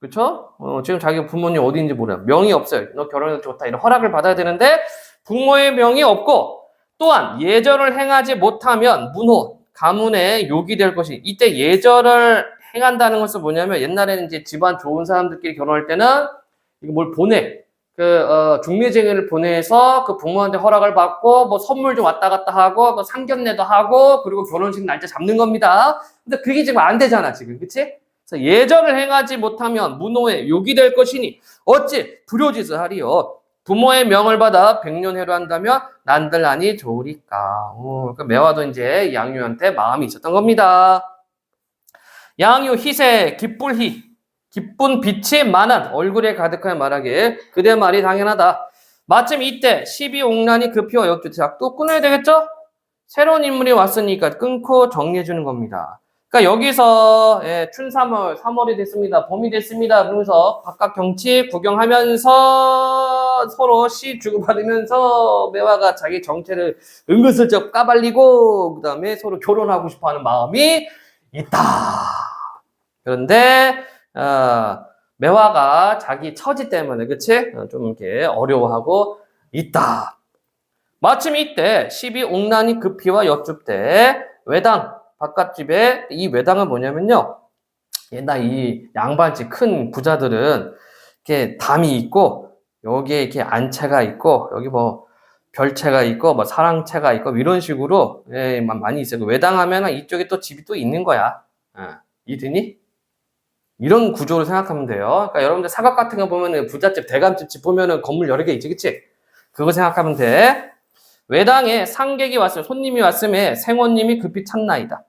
그쵸? 지금 자기 부모님 어디인지 몰라요. 명이 없어요. 너 결혼해도 좋다 이런 허락을 받아야 되는데 부모의 명이 없고, 또한 예절을 행하지 못하면 문호 가문의 욕이 될 것이. 이때 예절을 행한다는 것은 뭐냐면, 옛날에는 이제 집안 좋은 사람들끼리 결혼할 때는 이거 뭘 보내, 중매쟁이를 보내서 그 부모한테 허락을 받고 뭐 선물 좀 왔다 갔다 하고 뭐 상견례도 하고 그리고 결혼식 날짜 잡는 겁니다. 근데 그게 지금 안 되잖아 지금, 그치? 그래서 예절을 행하지 못하면 문호의 욕이 될 것이니 어찌 불효짓을 하리요. 부모의 명을 받아 백년해로 한다면 난들 아니 좋으리까. 그 매화도 이제 양유한테 마음이 있었던 겁니다. 양유 희세 기쁠희, 기쁜 빛이 많은 얼굴에 가득한 말하기에 그대 말이 당연하다. 마침 이때 12옥란이 급히와 역주택 또 끊어야 되겠죠? 새로운 인물이 왔으니까 끊고 정리해주는 겁니다. 그러니까 여기서 춘3월, 3월이 됐습니다. 봄이 됐습니다. 그러면서 바깥 경치 구경하면서 서로 시 주고받으면서 매화가 자기 정체를 은근슬쩍 까발리고 그 다음에 서로 결혼하고 싶어하는 마음이 있다. 그런데 매화가 자기 처지 때문에, 그치? 좀 이렇게 어려워하고 있다. 마침 이때 12옥란이 급히와 여쭙되 외당 바깥집에, 이 외당은 뭐냐면요, 옛날 이 양반집 큰 부자들은 이렇게 담이 있고 여기에 이렇게 안채가 있고 여기 뭐 별채가 있고 뭐 사랑채가 있고 이런 식으로 많이 있어요. 외당하면 이쪽에 또 집이 또 있는 거야. 이드니? 이런 구조로 생각하면 돼요. 그러니까 여러분들 사각 같은 거 보면은 부잣집, 대감집 보면은 건물 여러 개 있지, 그치? 그거 생각하면 돼. 외당에 상객이 왔으면, 손님이 왔음에 생원님이 급히 찾나이다.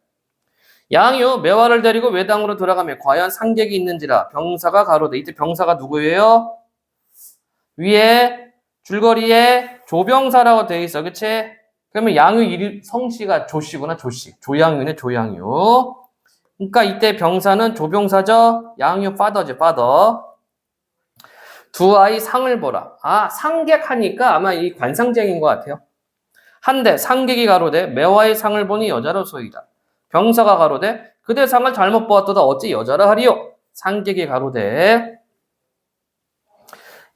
양유 매화를 데리고 외당으로 돌아가며 과연 상객이 있는지라 병사가 가로되. 이때 병사가 누구예요? 위에 줄거리에 조병사라고 되어 있어, 그치? 그러면 양유 성씨가 조씨구나, 조씨. 조양유네, 조양유. 그러니까 이때 병사는 조병사죠. 양유 파더죠, 파더. 두 아이 상을 보라. 상객 하니까 아마 이 관상쟁인 것 같아요. 한데 상객이 가로되 매화의 상을 보니 여자로소이다. 병사가 가로되 그대 상을 잘못 보았도다 어찌 여자라 하리요. 상객이 가로되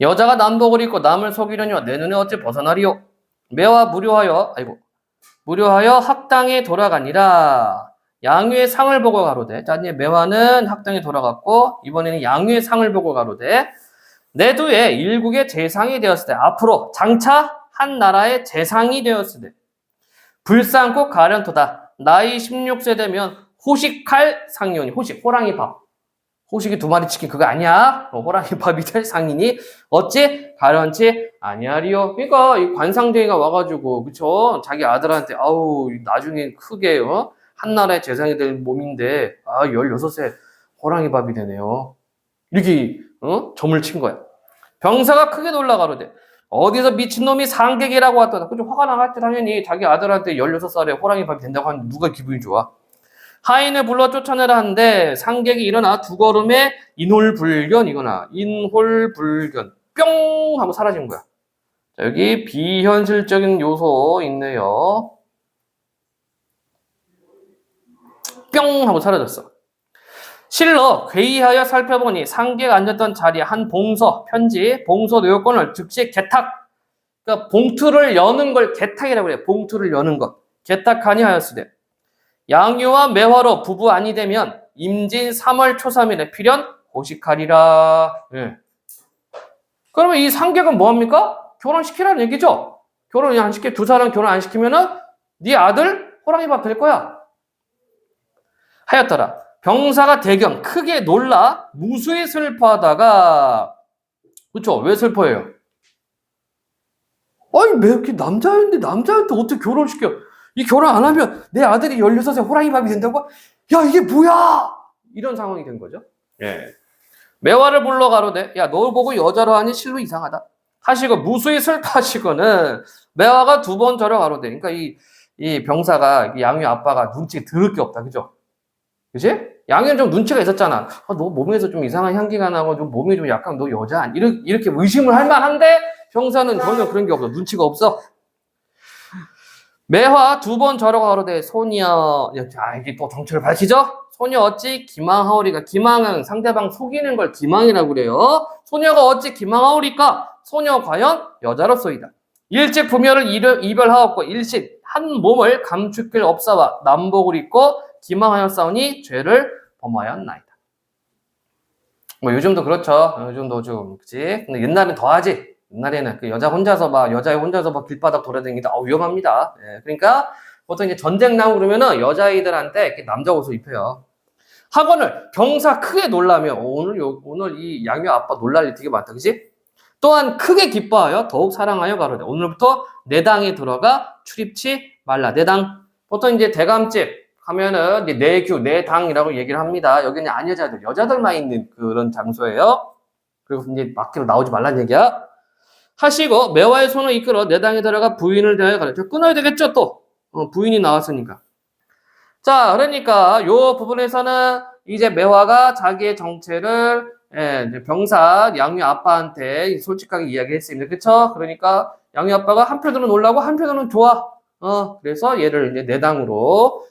여자가 남복을 입고 남을 속이려니와 내 눈에 어찌 벗어나리요. 매화 무료하여 학당에 돌아가니라. 양유의 상을 보고 가로되. 자, 이제 매화는 학당에 돌아갔고 이번에는 양유의 상을 보고 가로되 내두에 일국의 재상이 되었을 때, 앞으로 장차 한 나라의 재상이 되었을 때 불쌍고 가련토다. 나이 16세 되면 호식할 상이오니. 호식, 호랑이 밥. 호식이 2마리 치킨 그거 아니야? 호랑이 밥이 될 상이니 어찌 가련치 아니하리요. 그러니까 이 관상쟁이가 와가지고, 그쵸? 자기 아들한테 나중에 크게 한 나라의 재상이 될 몸인데 16세 호랑이 밥이 되네요. 이렇게 점을 친 거야. 병사가 크게 놀라 가로되 어디서 미친놈이 상객이라고 왔다. 그죠? 화가 나갔지 당연히. 자기 아들한테 16살에 호랑이 밥이 된다고 하는데 누가 기분이 좋아? 하인을 불러 쫓아내라 하는데 상객이 일어나 두 걸음에 인홀불견 이거나. 인홀불견 뿅 하고 사라진 거야. 자, 여기 비현실적인 요소 있네요. 뿅 하고 사라졌어. 실러 괴이하여 살펴보니 상객 앉았던 자리에 한 봉서, 편지, 봉서 내용권을 즉시 개탁. 그러니까 봉투를 여는 걸 개탁이라고 그래요. 봉투를 여는 것. 개탁하니 하였으되 양유와 매화로 부부 아니 되면 임진 3월 초 3일에 필연 호식하리라. 예. 그러면 이 상객은 뭐합니까? 결혼시키라는 얘기죠. 결혼 안 시켜, 두 사람 결혼 안 시키면은 네 아들 호랑이 밥 될 거야. 하였더라. 병사가 대경 크게 놀라 무수히 슬퍼하다가, 그쵸? 왜 슬퍼해요? 왜 이렇게 남자인데 남자한테 어떻게 결혼시켜? 이 결혼 안 하면 내 아들이 16세 호랑이 밥이 된다고? 야, 이게 뭐야? 이런 상황이 된 거죠. 예. 매화를 불러 가로되 야, 너 보고 여자로 하니 실로 이상하다 하시고 무수히 슬퍼하시고는 매화가 2번 절어 가로되. 그러니까 이 병사가, 양유 아빠가 눈치가 더럽게 없다, 그죠? 그치? 양이는 좀 눈치가 있었잖아. 너 몸에서 좀 이상한 향기가 나고 좀 몸이 좀 약간 너 여자 이렇게 의심을 할 만한데 병사는 전혀 그런 게 없어. 눈치가 없어. 매화 두 번 저러고 가로되 소녀. 자, 이게 또 정체를 밝히죠? 소녀 어찌 기망하오리까? 기망은 상대방 속이는 걸 기망이라고 그래요. 소녀가 어찌 기망하오리까? 소녀 과연 여자로소이다. 일찍 부녀를 이별하였고 일식 한 몸을 감축길 없사와 남복을 입고 기망하였사오니 죄를 범하였나이다. 뭐 요즘도 그렇죠. 요즘도 좀 그치? 근데 옛날엔 더하지. 옛날에는 그 여자 혼자서 막 길바닥 돌아다니기도 위험합니다. 예, 그러니까 보통 이제 전쟁 나고 그러면은 여자아이들한테 이렇게 남자 옷을 입혀요. 학원을 병사 크게 놀라며 오늘 이 양녀 아빠 놀랄 일 되게 많다, 그지? 또한 크게 기뻐하여 더욱 사랑하여 가로되 오늘부터 내당에 들어가 출입치 말라. 내당 보통 이제 대감집 가면은 이제 내규 내당이라고 얘기를 합니다. 여기는 여자들만 있는 그런 장소예요. 그리고 이제 밖으로 나오지 말라는 얘기야. 하시고 매화의 손을 이끌어 내당에 들어가 부인을 대하여 가르쳐 끊어야 되겠죠 또 부인이 나왔으니까. 자, 그러니까 요 부분에서는 이제 매화가 자기의 정체를 이제 병사 양유 아빠한테 솔직하게 이야기했습니다. 그쵸? 그러니까 양유 아빠가 한편으로는 놀라고 한편으로는 좋아. 그래서 얘를 이제 내당으로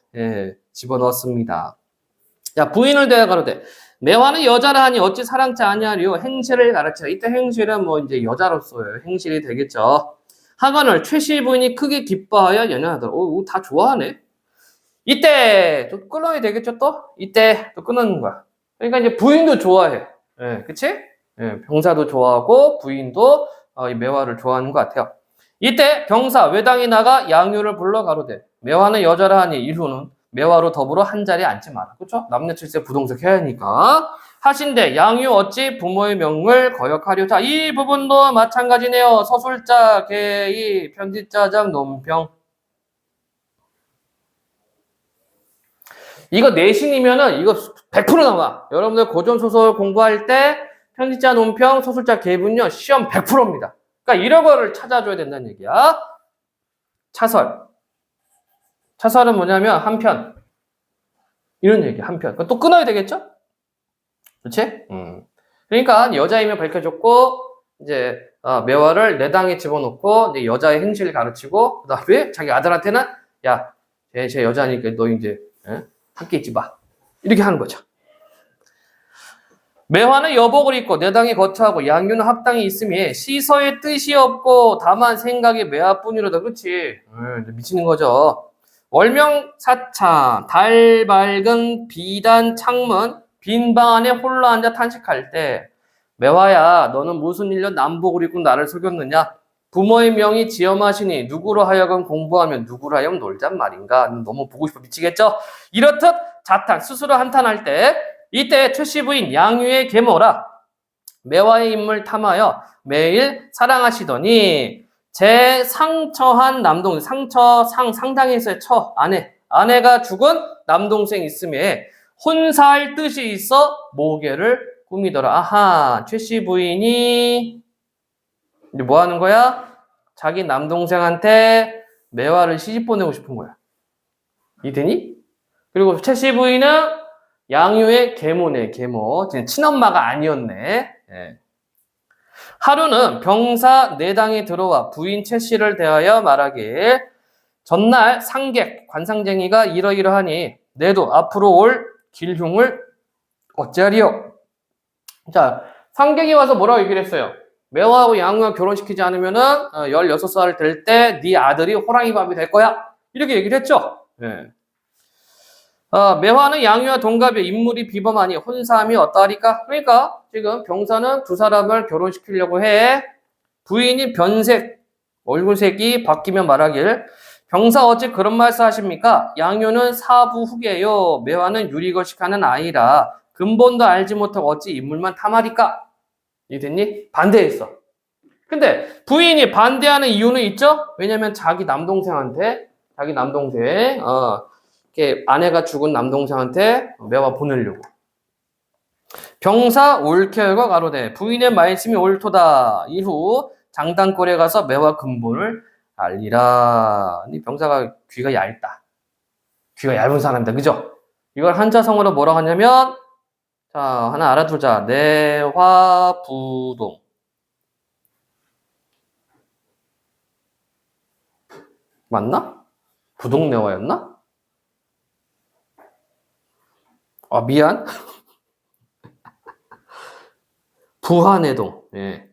집어넣었습니다. 자, 부인을 대하여 가로되 매화는 여자라 하니 어찌 사랑치 아니하리요. 행실을 가르쳐. 이때 행실은 뭐 이제 여자로서의 행실이 되겠죠. 하거늘 최씨 부인이 크게 기뻐하여 연연하더라. 다 좋아하네. 이때 또 끊어야 되겠죠 또? 이때 또 끊는 거야. 그러니까 이제 부인도 좋아해. 예, 그치? 예, 병사도 좋아하고 부인도 이 매화를 좋아하는 것 같아요. 이때 병사 외당이 나가 양유를 불러 가로되 매화는 여자라 하니 이후는 매화로 더불어 한 자리에 앉지 마라. 그쵸? 남녀칠세 부동석 해야 하니까. 하신데 양유 어찌 부모의 명을 거역하려. 자, 이 부분도 마찬가지네요. 서술자, 개의, 편지자장, 논평. 이거 내신이면은 이거 100% 나와. 여러분들 고전소설 공부할 때 편지자, 논평, 소설자, 개분요 시험 100%입니다. 그러니까 이런 거를 찾아줘야 된다는 얘기야. 차설. 차설은 뭐냐면 한 편. 이런 얘기, 한 편. 또 끊어야 되겠죠? 그렇지? 그러니까 여자이면 밝혀줬고 이제 매화를 내당에 집어넣고 이제 여자의 행실을 가르치고 그다음에 자기 아들한테는 야, 쟤 여자니까 너 이제 함께 있지 마. 이렇게 하는 거죠. 매화는 여복을 입고 내당에 거처하고 양유는 합당이 있음에 시서의 뜻이 없고 다만 생각이 매화뿐이로다. 그렇지? 미치는 거죠. 월명사차 달 밝은 비단 창문 빈 방 안에 홀로 앉아 탄식할 때 매화야 너는 무슨 일로 남복을 입고 나를 속였느냐? 부모의 명이 지엄하시니 누구로 하여금 공부하면 누구로 하여금 놀잔 말인가? 너무 보고 싶어 미치겠죠? 이렇듯 자탄 스스로 한탄할 때 이때 최씨 부인 양유의 계모라 매화의 인물 탐하여 매일 사랑하시더니 제 상처한 남동 상당해서의 처 아내가 죽은 남동생 있음에 혼사할 뜻이 있어 모계를 꾸미더라. 아하, 최씨 부인이 이제 뭐 하는 거야? 자기 남동생한테 매화를 시집 보내고 싶은 거야. 이되니? 그리고 최씨 부인은 양유의 계모네, 계모. 친엄마가 아니었네. 예. 하루는 병사 내당에 들어와 부인 최씨를 대하여 말하길 전날 상객, 관상쟁이가 이러이러하니 내도 앞으로 올 길흉을 어찌하리요? 자, 상객이 와서 뭐라고 얘기를 했어요? 매화하고 양유가 결혼시키지 않으면은 16살 될 때 네 아들이 호랑이밥이 될 거야. 이렇게 얘기를 했죠. 예. 매화는 양유와 동갑의 인물이 비범하니 혼사함이 어떠하리까? 그러니까 지금 병사는 두 사람을 결혼시키려고 해. 부인이 변색, 얼굴색이 바뀌면 말하길 병사 어찌 그런 말씀 하십니까? 양유는 사부 후계요. 매화는 유리거식하는 아이라 근본도 알지 못하고 어찌 인물만 탐하리까? 이해됐니? 반대했어. 근데 부인이 반대하는 이유는 있죠? 왜냐면 자기 남동생 이렇게 아내가 죽은 남동생한테 매화 보내려고. 병사 옳게열과 가로되 부인의 말씀이 옳도다. 이후 장단골에 가서 매화 근본을 알리라. 이 병사가 귀가 얇다. 귀가 얇은 사람이다. 그죠? 이걸 한자성어로 뭐라고 하냐면 자, 하나 알아두자. 내화부동. 맞나? 부동내화였나? 아, 미안. 부화내동. 예.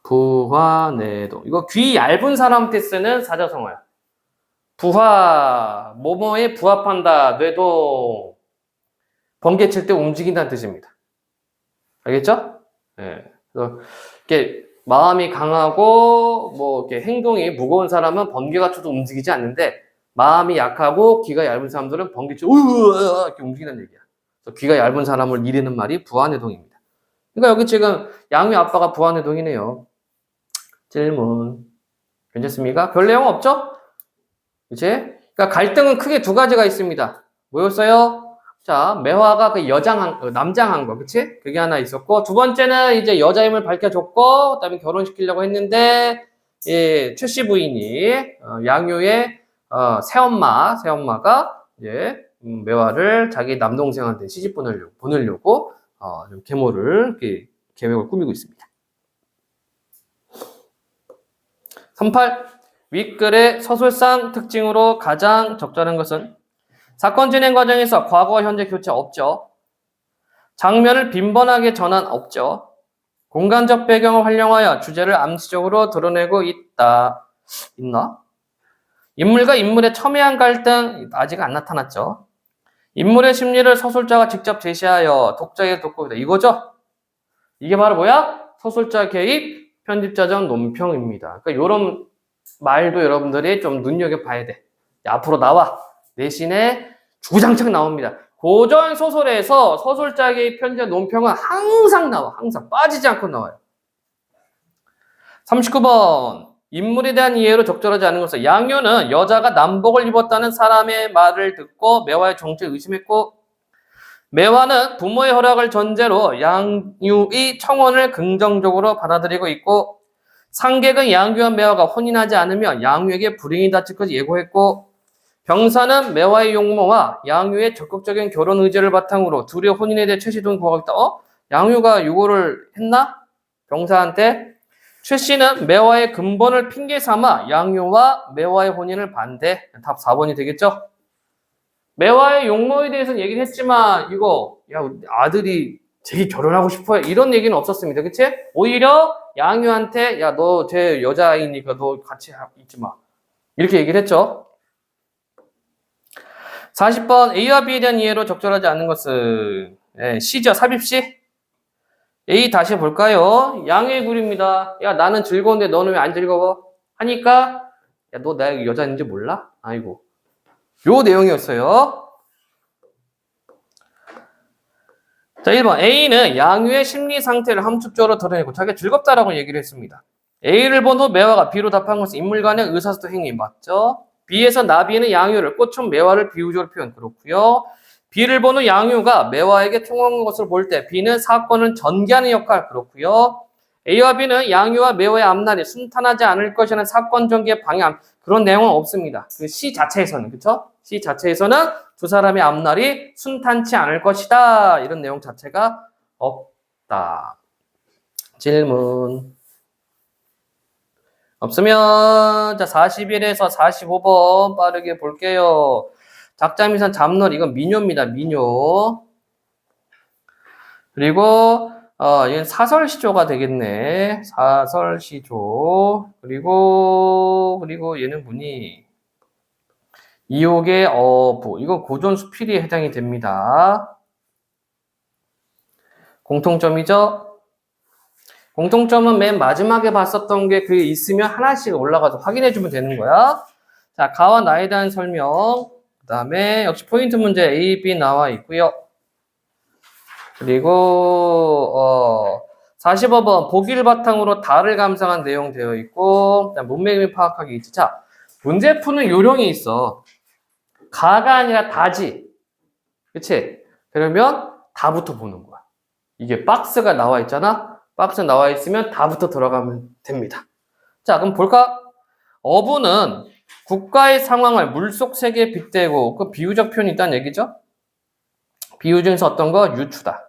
부화내동. 이거 귀 얇은 사람한테 쓰는 사자성어야. 부화, 뭐뭐에 부합한다, 뇌동. 번개 칠 때 움직인다는 뜻입니다. 알겠죠? 예. 그래서 이렇게 마음이 강하고 뭐 이렇게 행동이 무거운 사람은 번개가 쳐도 움직이지 않는데 마음이 약하고 귀가 얇은 사람들은 번개 치고 이렇게 움직이는 얘기야. 그래서 귀가 얇은 사람을 이르는 말이 부화내동입니다. 그러니까 여기 지금 양유 아빠가 부화내동이네요. 질문. 괜찮습니까? 별 내용 없죠? 그치? 그러니까 갈등은 크게 두 가지가 있습니다. 뭐였어요? 자, 매화가 그 남장한 거, 그치? 그게 하나 있었고, 두 번째는 이제 여자 힘을 밝혀줬고, 그 다음에 결혼시키려고 했는데, 예, 최씨 부인이, 양유의, 새엄마가, 이제, 매화를 자기 남동생한테 시집 보내려고, 좀 이렇게 계획을 꾸미고 있습니다. 38. 윗글의 서술상 특징으로 가장 적절한 것은 사건 진행 과정에서 과거, 현재 교체 없죠. 장면을 빈번하게 전환 없죠. 공간적 배경을 활용하여 주제를 암시적으로 드러내고 있다. 있나? 인물과 인물의 첨예한 갈등 아직 안 나타났죠. 인물의 심리를 서술자가 직접 제시하여 독자에게 돋보이다. 이거죠? 이게 바로 뭐야? 서술자 개입, 편집자적 논평입니다. 그러니까 이런 말도 여러분들이 좀 눈여겨봐야 돼. 앞으로 나와. 내신에 주구장창 나옵니다. 고전 소설에서 서술자 개입, 편집자 논평은 항상 나와. 항상 빠지지 않고 나와요. 39번. 인물에 대한 이해로 적절하지 않은 것은 양유는 여자가 남복을 입었다는 사람의 말을 듣고 매화의 정체를 의심했고 매화는 부모의 허락을 전제로 양유의 청혼을 긍정적으로 받아들이고 있고 상객은 양유와 매화가 혼인하지 않으면 양유에게 불행이 닥칠 것을 예고했고 병사는 매화의 용모와 양유의 적극적인 결혼 의지를 바탕으로 둘의 혼인에 대해 최씨도 구하겠다. 양유가 유고를 했나? 병사한테. 최씨는 매화의 근본을 핑계 삼아 양유와 매화의 혼인을 반대. 답 4번이 되겠죠? 매화의 용모에 대해서는 얘기를 했지만 이거 야 아들이 제게 결혼하고 싶어요. 이런 얘기는 없었습니다. 그치? 오히려 양유한테 야 너 제 여자아이니까 너 같이 있지 마. 이렇게 얘기를 했죠. 40번 A와 B에 대한 이해로 적절하지 않은 것은 C죠. 삽입시. A 다시 볼까요? 양의 글입니다. 야 나는 즐거운데 너는 왜 안 즐거워? 하니까 야 너 나 여자인지 몰라? 아이고 요 내용이었어요. 자, 1번. A는 양유의 심리 상태를 함축적으로 드러내고 자기가 즐겁다라고 얘기를 했습니다. A를 본 후 매화가 B로 답한 것은 인물 간의 의사소통 행위 맞죠? B에서 나비는 양유를 꽃은 매화를 비유적으로 표현 그렇고요. B를 본 후 양유가 매화에게 통한 것을 볼 때 B는 사건을 전개하는 역할 그렇고요. A와 B는 양유와 매화의 앞날이 순탄하지 않을 것이라는 사건 전개의 방향 그런 내용은 없습니다. 그 C 자체에서는 그렇죠? C 자체에서는 두 사람의 앞날이 순탄치 않을 것이다. 이런 내용 자체가 없다. 질문. 없으면 자 41에서 45번 빠르게 볼게요. 작자미산 잡놀 이건 민요입니다. 민요. 그리고 얘는 사설시조가 되겠네. 사설시조. 그리고 얘는 뭐니? 이옥의 어부. 이거 고전수필이에 해당이 됩니다. 공통점이죠? 공통점은 맨 마지막에 봤었던 게 그게 있으면 하나씩 올라가서 확인해주면 되는 거야. 자, 가와 나에 대한 설명. 그 다음에 역시 포인트 문제 A, B 나와 있고요. 그리고 45번 보기를 바탕으로 달을 감상한 내용 되어 있고 그다음 문맥을 파악하기 있지. 자, 문제 푸는 요령이 있어. 가가 아니라 다지. 그치? 그러면 다부터 보는 거야. 이게 박스가 나와 있잖아. 박스 나와 있으면 다부터 들어가면 됩니다. 자, 그럼 볼까? 어부는 국가의 상황을 물속 세계에 빗대고 그 비유적 표현이 있다는 얘기죠. 비유 중에서 어떤 거? 유추다.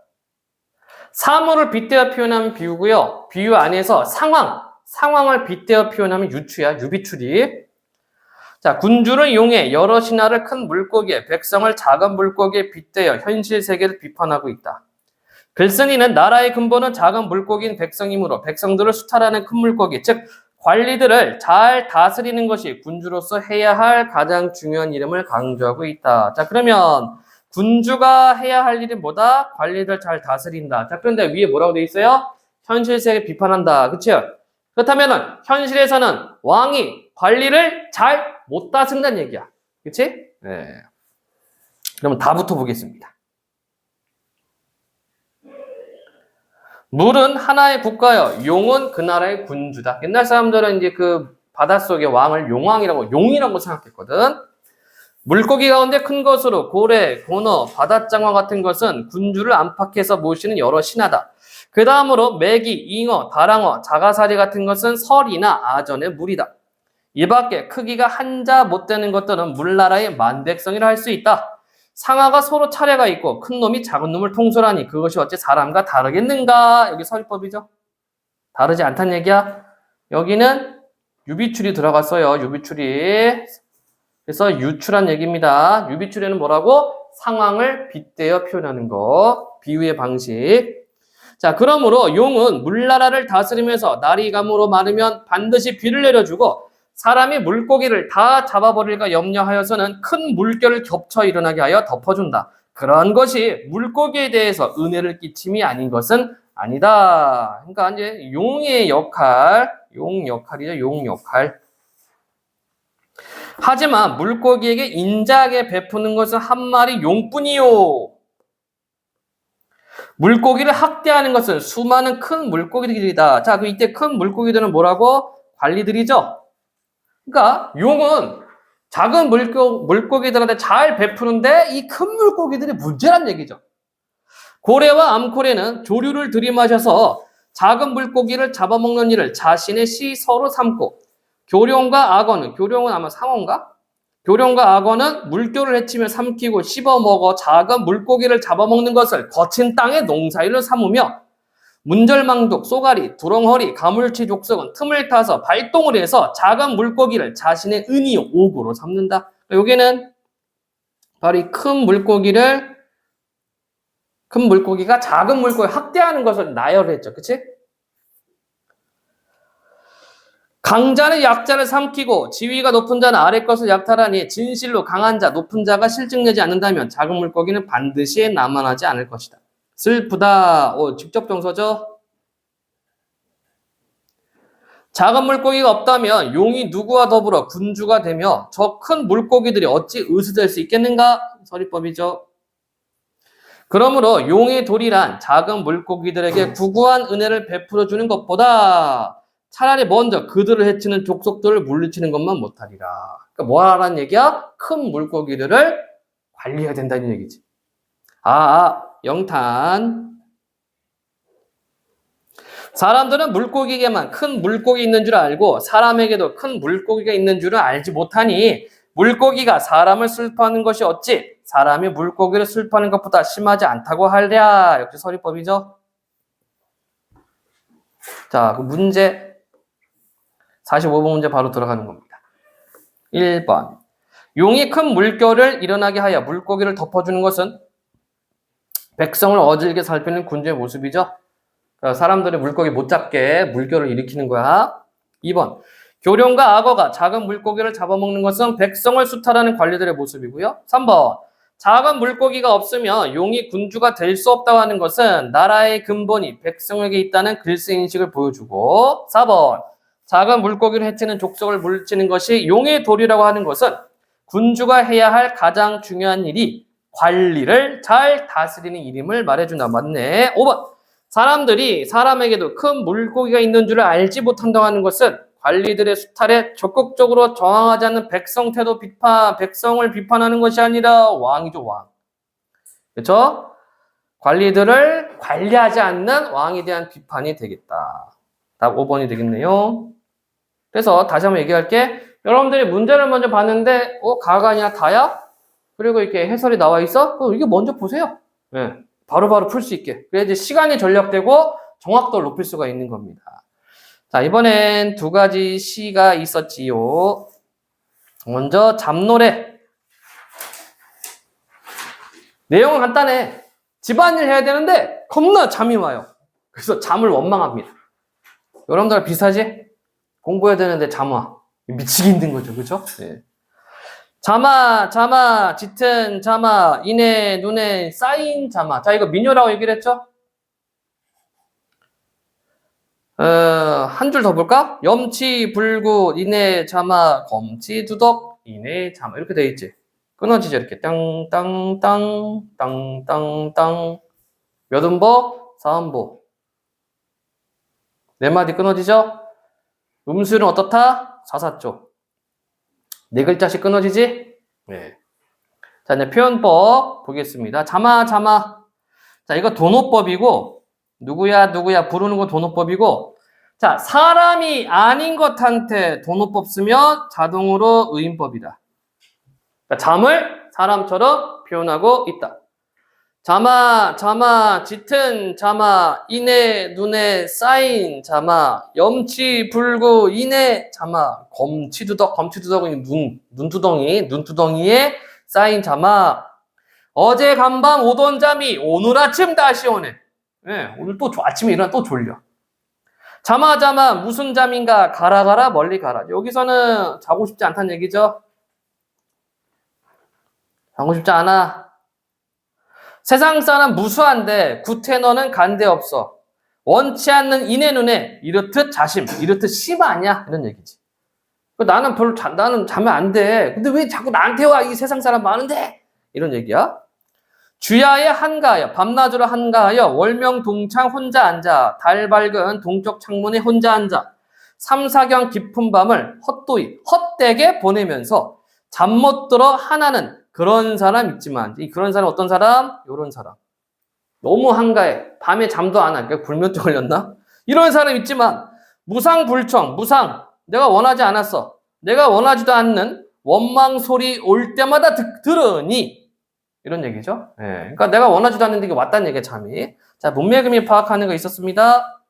사물을 빗대어 표현하면 비유고요. 비유 안에서 상황을 빗대어 표현하면 유추야. 유비추리. 자, 군주를 이용해 여러 신하를 큰 물고기에, 백성을 작은 물고기에 빗대어 현실 세계를 비판하고 있다. 글쓴이는 나라의 근본은 작은 물고기인 백성이므로 백성들을 수탈하는 큰 물고기, 즉 관리들을 잘 다스리는 것이 군주로서 해야 할 가장 중요한 일임을 강조하고 있다. 자, 그러면 군주가 해야 할 일이 뭐다? 관리들 잘 다스린다. 자, 그런데 위에 뭐라고 돼 있어요? 현실 세계 비판한다. 그치요? 그렇다면은 현실에서는 왕이 관리를 잘 못 다스린다는 얘기야. 그치? 네. 그러면 다부터 보겠습니다. 물은 하나의 국가여, 용은 그 나라의 군주다. 옛날 사람들은 이제 그 바닷속의 왕을 용이라고 생각했거든. 물고기 가운데 큰 것으로 고래, 고너, 바닷장어 같은 것은 군주를 안팎에서 모시는 여러 신하다. 그 다음으로 메기, 잉어, 다랑어, 자가사리 같은 것은 설이나 아전의 물이다. 이 밖에 크기가 한자 못 되는 것들은 물나라의 만백성이라 할 수 있다. 상하가 서로 차례가 있고 큰 놈이 작은 놈을 통솔하니 그것이 어째 사람과 다르겠는가? 여기 서리법이죠. 다르지 않다는 얘기야. 여기는 유비출이 들어갔어요. 유비출이. 그래서 유출한 얘기입니다. 유비출에는 뭐라고? 상황을 빗대어 표현하는 거. 비유의 방식. 자, 그러므로 용은 물나라를 다스리면서 날이 감으로 마르면 반드시 비를 내려주고 사람이 물고기를 다 잡아버릴까 염려하여서는 큰 물결을 겹쳐 일어나게 하여 덮어준다. 그런 것이 물고기에 대해서 은혜를 끼침이 아닌 것은 아니다. 그러니까 이제 용의 역할, 용 역할이죠. 용 역할. 하지만 물고기에게 인자하게 베푸는 것은 한 마리 용뿐이요. 물고기를 학대하는 것은 수많은 큰 물고기들이다. 자, 그 이때 큰 물고기들은 뭐라고? 관리들이죠. 그러니까 용은 작은 물고기들한테 잘 베푸는데 이 큰 물고기들이 문제란 얘기죠. 고래와 암고래는 조류를 들이마셔서 작은 물고기를 잡아먹는 일을 자신의 시서로 삼고 교룡과 악어는, 교룡은 아마 상어인가? 교룡과 악어는 물교를 헤치며 삼키고 씹어먹어 작은 물고기를 잡아먹는 것을 거친 땅의 농사일로 삼으며 문절망독, 쏘가리, 두렁허리, 가물치 족속은 틈을 타서 발동을 해서 작은 물고기를 자신의 은이 옥으로 삼는다. 여기는 바로 이 큰 물고기가 작은 물고기 학대하는 것을 나열했죠. 그치? 강자는 약자를 삼키고 지위가 높은 자는 아래 것을 약탈하니 진실로 강한 자, 높은 자가 실증내지 않는다면 작은 물고기는 반드시 남아나지 않을 것이다. 슬프다. 직접 동서죠. 작은 물고기가 없다면 용이 누구와 더불어 군주가 되며 저 큰 물고기들이 어찌 의수될 수 있겠는가? 서리법이죠. 그러므로 용의 도리란 작은 물고기들에게 구구한 은혜를 베풀어 주는 것보다 차라리 먼저 그들을 해치는 족속들을 물리치는 것만 못하리라. 그러니까 뭐 하라는 얘기야? 큰 물고기들을 관리해야 된다는 얘기지. 영탄. 사람들은 물고기에게만 큰 물고기 있는 줄 알고 사람에게도 큰 물고기가 있는 줄을 알지 못하니 물고기가 사람을 슬퍼하는 것이 어찌 사람이 물고기를 슬퍼하는 것보다 심하지 않다고 하랴. 역시 서리법이죠. 자, 그 문제 45번 문제 바로 들어가는 겁니다. 1번. 용이 큰 물결을 일어나게 하여 물고기를 덮어주는 것은 백성을 어질게 살피는 군주의 모습이죠. 사람들이 물고기 못 잡게 물결을 일으키는 거야. 2번. 교룡과 악어가 작은 물고기를 잡아먹는 것은 백성을 수탈하는 관리들의 모습이고요. 3번. 작은 물고기가 없으면 용이 군주가 될 수 없다고 하는 것은 나라의 근본이 백성에게 있다는 글쓰인식을 보여주고 4번. 작은 물고기를 해치는 족속을 물리치는 것이 용의 도리라고 하는 것은 군주가 해야 할 가장 중요한 일이 관리를 잘 다스리는 일임을 말해준다. 맞네. 5번. 사람들이 사람에게도 큰 물고기가 있는 줄을 알지 못한다고 하는 것은 관리들의 수탈에 적극적으로 저항하지 않는 백성을 비판하는 것이 아니라 왕이죠, 왕. 그렇죠? 관리들을 관리하지 않는 왕에 대한 비판이 되겠다. 답 5번이 되겠네요. 그래서 다시 한번 얘기할게. 여러분들이 문제를 먼저 봤는데 가가 아니라 다야? 그리고 이렇게 해설이 나와 있어? 이게 먼저 보세요. 네. 바로바로 풀 수 있게. 그래야지 시간이 절약되고 정확도를 높일 수가 있는 겁니다. 자, 이번엔 두 가지 시가 있었지요. 먼저 잡노래. 내용은 간단해. 집안일 해야 되는데 겁나 잠이 와요. 그래서 잠을 원망합니다. 여러분들 비슷하지? 공부해야 되는데 잠 와. 미치기 힘든 거죠. 그죠? 네. 잠아, 잠아, 짙은 잠아, 이내 눈에 쌓인 잠아. 자, 이거 민요라고 얘기를 했죠? 한 줄 더 볼까? 염치, 불구, 이내 잠아, 검치, 두덕, 이내 잠아. 이렇게 돼 있지. 끊어지죠. 이렇게. 땅, 땅, 땅, 땅, 땅, 땅. 몇 음보? 4음보. 네 마디 끊어지죠? 음수는 어떻다? 사사쪽. 네 글자씩 끊어지지? 네. 자, 이제 표현법 보겠습니다. 잠아, 잠아. 자, 이거 도노법이고, 누구야, 누구야, 부르는 거 도노법이고, 자, 사람이 아닌 것한테 도노법 쓰면 자동으로 의인법이다. 그러니까 잠을 사람처럼 표현하고 있다. 잠아, 잠아, 짙은 잠아, 이내 눈에 쌓인 잠아, 염치 불구 이내 잠아, 검치두덕, 검치두덕은 눈두덩이에 쌓인 잠아, 어제 간밤 오던 잠이 오늘 아침 다시 오네. 네, 오늘 또 아침에 일어나 또 졸려. 잠아, 잠아, 무슨 잠인가, 가라, 가라, 멀리 가라. 여기서는 자고 싶지 않다는 얘기죠. 자고 싶지 않아. 세상 사람 무수한데 구태너는 간대 없어. 원치 않는 이내 눈에 이렇듯 자심, 이렇듯 심 아니야? 이런 얘기지. 나는 나는 자면 안 돼. 근데 왜 자꾸 나한테 와? 이 세상 사람 많은데? 이런 얘기야. 주야에 한가하여, 밤낮으로 한가하여, 월명동창 혼자 앉아, 달 밝은 동쪽 창문에 혼자 앉아, 삼사경 깊은 밤을 헛되게 보내면서 잠 못 들어 하나는 그런 사람 있지만, 이 그런 사람 어떤 사람? 요런 사람. 너무 한가해. 밤에 잠도 안 와. 그러니까 불면증 걸렸나? 이런 사람 있지만, 무상불청, 내가 원하지 않았어. 내가 원하지도 않는 원망 소리 올 때마다 들으니, 이런 얘기죠. 예. 그러니까 내가 원하지도 않는데 이게 왔다는 얘기야, 잠이. 자, 문맥음이 파악하는 거 있었습니다.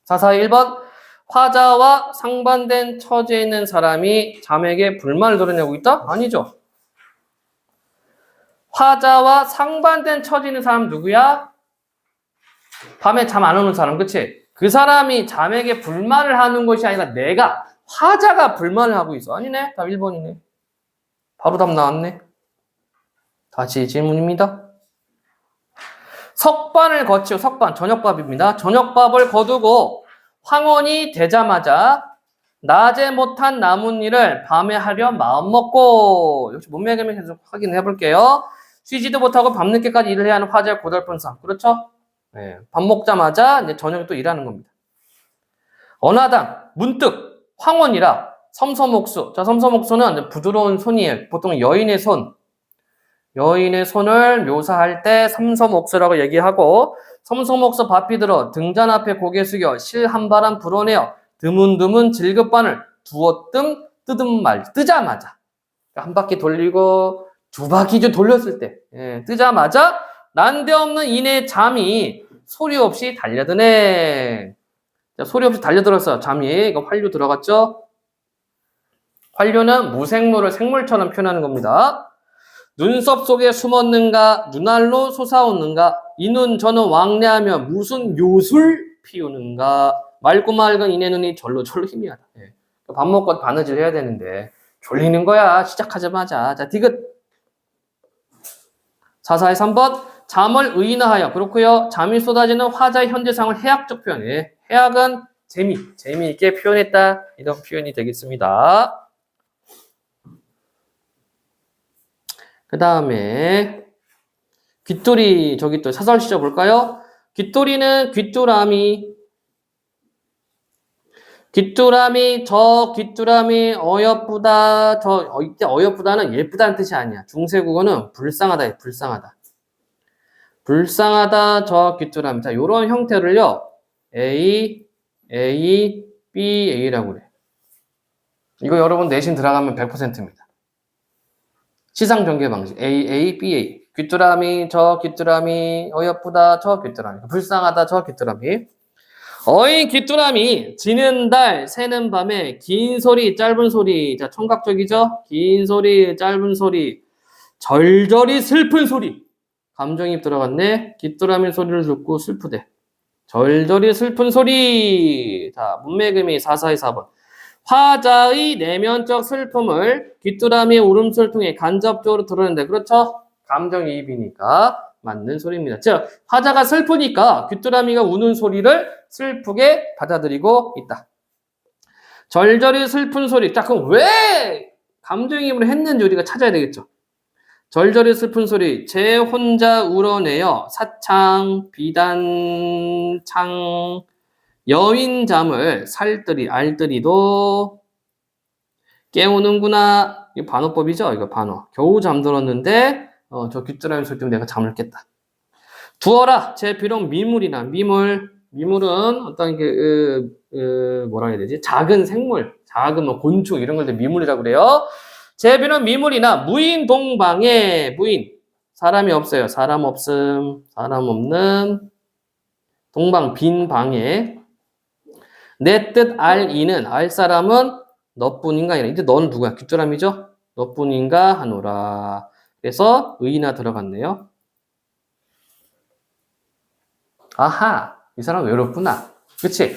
441번. 화자와 상반된 처지에 있는 사람이 잠에게 불만을 드러내고 있다? 아니죠. 화자와 상반된 처지에 있는 사람 누구야? 밤에 잠 안 오는 사람, 그치? 그 사람이 잠에게 불만을 하는 것이 아니라 화자가 불만을 하고 있어. 아니네? 답 1번이네. 바로 답 나왔네. 다시 질문입니다. 석반을 거치고, 저녁밥입니다. 저녁밥을 거두고 황혼이 되자마자 낮에 못한 남은 일을 밤에 하려 마음먹고, 역시 문맥음을 계속 확인해 볼게요. 쉬지도 못하고 밤늦게까지 일을 해야 하는 화제의 고달픈 삶. 그렇죠? 네. 밥 먹자마자 이제 저녁에 또 일하는 겁니다. 어나당, 문득, 황혼이라 섬섬옥수. 자, 섬섬옥수는 부드러운 손이에요. 보통 여인의 손을 묘사할 때 섬섬옥수라고 얘기하고, 섬섬옥수 밭이 들어 등잔 앞에 고개 숙여 실 한 바람 불어내어 드문드문 질급반을 두어뜸 뜨자마자, 한 바퀴 돌리고 두 바퀴 돌렸을 때, 뜨자마자 난데없는 이내 잠이 소리 없이 달려드네. 자, 소리 없이 달려들었어요. 잠이. 이거 활류 들어갔죠? 활류는 무생물을 생물처럼 표현하는 겁니다. 눈썹 속에 숨었는가, 눈알로 솟아오는가, 이눈 저눈 왕래하며 무슨 요술 피우는가, 맑고 맑은 이내 눈이 절로절로 희미하다. 밥 먹고 바느질 해야 되는데 졸리는 거야. 시작하자마자. 자, 디귿. 443번. 잠을 의인화하여. 그렇고요. 잠이 쏟아지는 화자의 현재상을 해학적 표현해. 해학은 재미있게 표현했다. 이런 표현이 되겠습니다. 그 다음에 귓돌이, 저기 또 사설 시죠 볼까요? 귓돌이는 귀뚜라미, 저 귀뚜라미 어여쁘다. 이때 어여쁘다는 예쁘다는 뜻이 아니야. 중세국어는 불쌍하다, 불쌍하다 저 귀뚜라미. 자, 요런 형태를요, A, B, A라고 그래. 이거 여러분 내신 들어가면 100%입니다. 시상 전개 방식. A, B. 귀뚜라미, 저 귀뚜라미, 어여쁘다, 저 귀뚜라미. 불쌍하다, 저 귀뚜라미. 어인 귀뚜라미 지는 달 새는 밤에 긴 소리 짧은 소리. 자, 청각적이죠? 긴 소리 짧은 소리. 절절히 슬픈 소리. 감정이입 들어갔네. 귀뚜라미 소리를 듣고 슬프대. 절절히 슬픈 소리. 자, 문맥음이 4424번. 화자의 내면적 슬픔을 귀뚜라미의 울음소리를 통해 간접적으로 드러낸다. 그렇죠? 감정이입이니까 맞는 소리입니다. 즉, 화자가 슬프니까 귀뚜라미가 우는 소리를 슬프게 받아들이고 있다. 절절히 슬픈 소리. 자, 그럼 왜 감정이입을 했는지 우리가 찾아야 되겠죠. 절절히 슬픈 소리. 제 혼자 울어내어 사창, 비단창, 여인잠을 살뜰히, 알뜰히도 깨우는구나. 이거 반어법이죠? 이거 반어. 겨우 잠들었는데 저 귀뚜라미 소리 때문에 내가 잠을 깼다. 두어라. 제 비록 미물이나 미물은 어떤 뭐라 해야 되지? 작은 생물, 작은 뭐 곤충 이런 걸 미물이라고 그래요. 제 비록 미물이나 무인 동방에 무인 사람이 없어요. 사람 없음, 사람 없는 동방 빈 방에 내 뜻 알 이는 알 사람은 너뿐인가 아니라 이제 너는 누구야? 귀뚜라미죠? 너뿐인가 하노라. 그래서 의나 들어갔네요. 아하, 이 사람 외롭구나. 그치?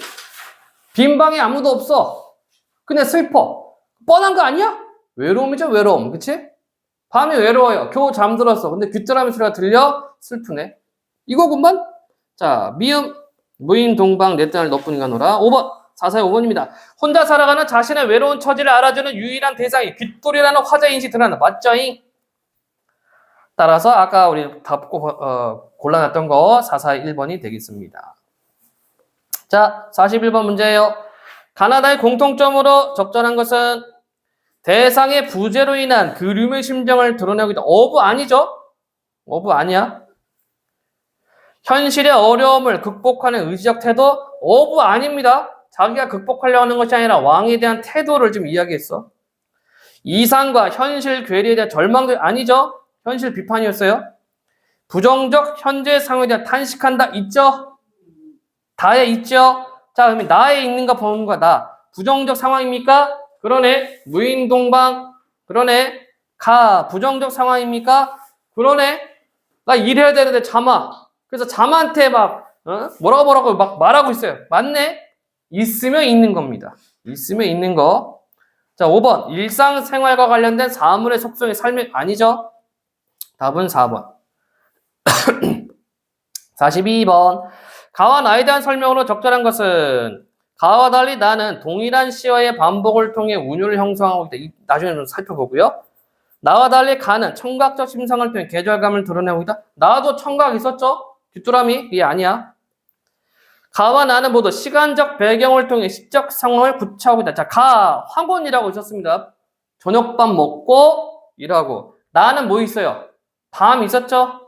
빈 방에 아무도 없어. 그냥 슬퍼. 뻔한 거 아니야? 외로움이죠, 외로움. 그치? 밤이 외로워요. 겨우 잠들었어. 근데 귀뚜라미 소리가 들려? 슬프네. 이거구만? 자, 미음, 무인 동방 내 딸 너뿐인가 노라. 5번. 445번입니다. 혼자 살아가는 자신의 외로운 처지를 알아주는 유일한 대상이 귓돌이라는 화자인지 드러난다. 맞죠잉? 따라서 아까 우리 답 골라놨던 거 441번이 되겠습니다. 자, 41번 문제예요. 가나다의 공통점으로 적절한 것은 대상의 부재로 인한 그리움의 심정을 드러내고 있다. 어부 아니죠? 어부 아니야. 현실의 어려움을 극복하는 의지적 태도? 어부 아닙니다. 자기가 극복하려고 하는 것이 아니라 왕에 대한 태도를 좀 이야기했어. 이상과 현실 괴리에 대한 절망도 아니죠? 현실 비판이었어요. 부정적 현재 상황에 대한 탄식한다. 있죠? 다에 있죠? 자, 그러면 나에 있는가 보는 거야. 나. 부정적 상황입니까? 그러네. 무인동방. 그러네. 부정적 상황입니까? 그러네. 나 일해야 되는데 잠아. 그래서 잠한테 뭐라고 막 말하고 있어요. 맞네? 있으면 있는 겁니다. 있으면 있는 거. 자, 5번. 일상생활과 관련된 사물의 속성의 설명 아니죠? 답은 4번. 42번. 가와 나에 대한 설명으로 적절한 것은 가와 달리 나는 동일한 시어의 반복을 통해 운율을 형성하고 있다. 나중에 좀 살펴보고요. 나와 달리 가는 청각적 심상을 통해 계절감을 드러내고 있다. 나도 청각 있었죠? 귀뚜라미? 이게 아니야. 가와 나는 모두 시간적 배경을 통해 시적 상황을 구체하고 있다. 자, 황혼이라고 있었습니다. 저녁밥 먹고 일하고. 나는 뭐 있어요? 밤 있었죠?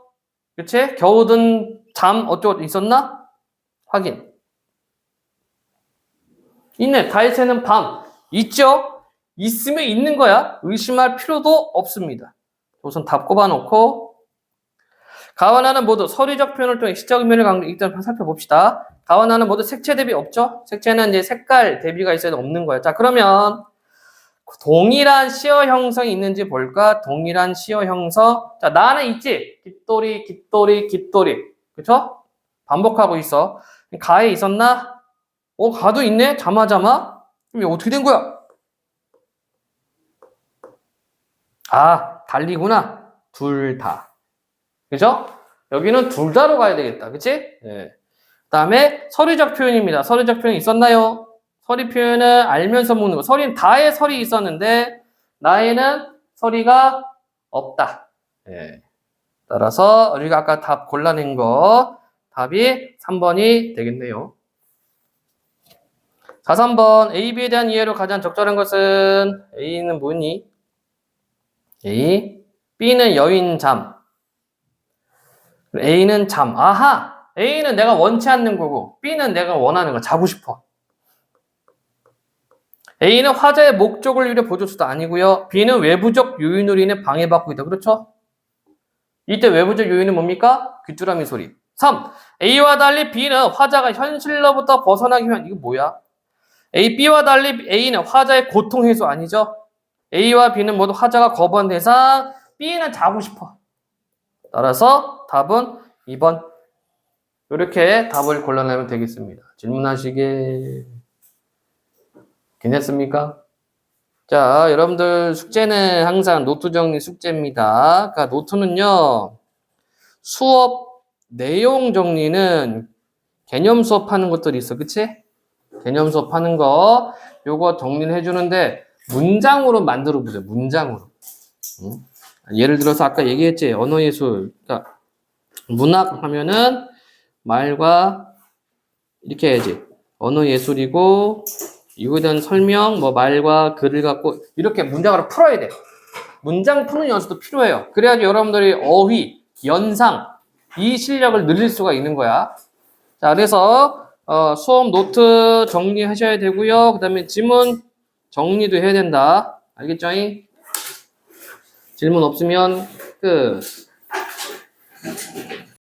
그치? 겨우든 잠 어쩌고 있었나? 확인. 있네. 달 새는 밤. 있죠? 있으면 있는 거야. 의심할 필요도 없습니다. 우선 답 꼽아놓고 가와 나는 모두 서리적 표현을 통해 시적 의미를 강조. 일단 살펴봅시다. 가와 나는 모두 색채 대비 없죠? 색채는 이제 색깔 대비가 있어야 없는 거예요. 자, 그러면 동일한 시어 형성이 있는지 볼까? 동일한 시어 형성. 자, 나는 있지? 깃돌이, 깃돌이, 깃돌이. 그쵸? 반복하고 있어. 가에 있었나? 가도 있네? 잠아. 그럼 어떻게 된 거야? 달리구나. 둘 다. 그죠? 여기는 둘 다로 가야 되겠다. 그치? 네. 그 다음에 서리적 표현입니다. 서리적 표현 있었나요? 서리 표현은 알면서 묻는 거. 서리는 다에 설이 있었는데 나에는 서리가 없다. 네. 따라서 우리가 아까 답 골라낸 거 답이 3번이 되겠네요. 43번 A, B에 대한 이해로 가장 적절한 것은 A는 뭐니? A, B는 여인 잠. A는 잠. 아하! A는 내가 원치 않는 거고 B는 내가 원하는 거. 자고 싶어. A는 화자의 목적을 위해 보조수도 아니고요. B는 외부적 요인으로 인해 방해받고 있다. 그렇죠? 이때 외부적 요인은 뭡니까? 귀뚜라미 소리. 3. A와 달리 B는 화자가 현실로부터 벗어나기 위한 이거 뭐야? B와 달리 A는 화자의 고통 해소 아니죠? A와 B는 모두 화자가 거부한 대상, B는 자고 싶어. 따라서 답은 2번. 이렇게 답을 골라내면 되겠습니다. 질문하시게 괜찮습니까? 자, 여러분들 숙제는 항상 노트 정리 숙제입니다. 그러니까 노트는요, 수업 내용 정리는 개념 수업하는 것들이 있어, 그치? 개념 수업하는 거 요거 정리를 해주는데 문장으로 만들어 보자. 문장으로. 응? 예를 들어서 아까 얘기했지, 언어예술. 그러니까 문학 하면은 말과 이렇게 해야지. 언어예술이고 이거에 대한 설명, 뭐 말과 글을 갖고 이렇게 문장으로 풀어야 돼. 문장 푸는 연습도 필요해요. 그래야지 여러분들이 어휘, 연상 이 실력을 늘릴 수가 있는 거야. 자, 그래서 수업 노트 정리하셔야 되고요. 그 다음에 지문 정리도 해야 된다. 알겠죠? 질문 없으면 끝.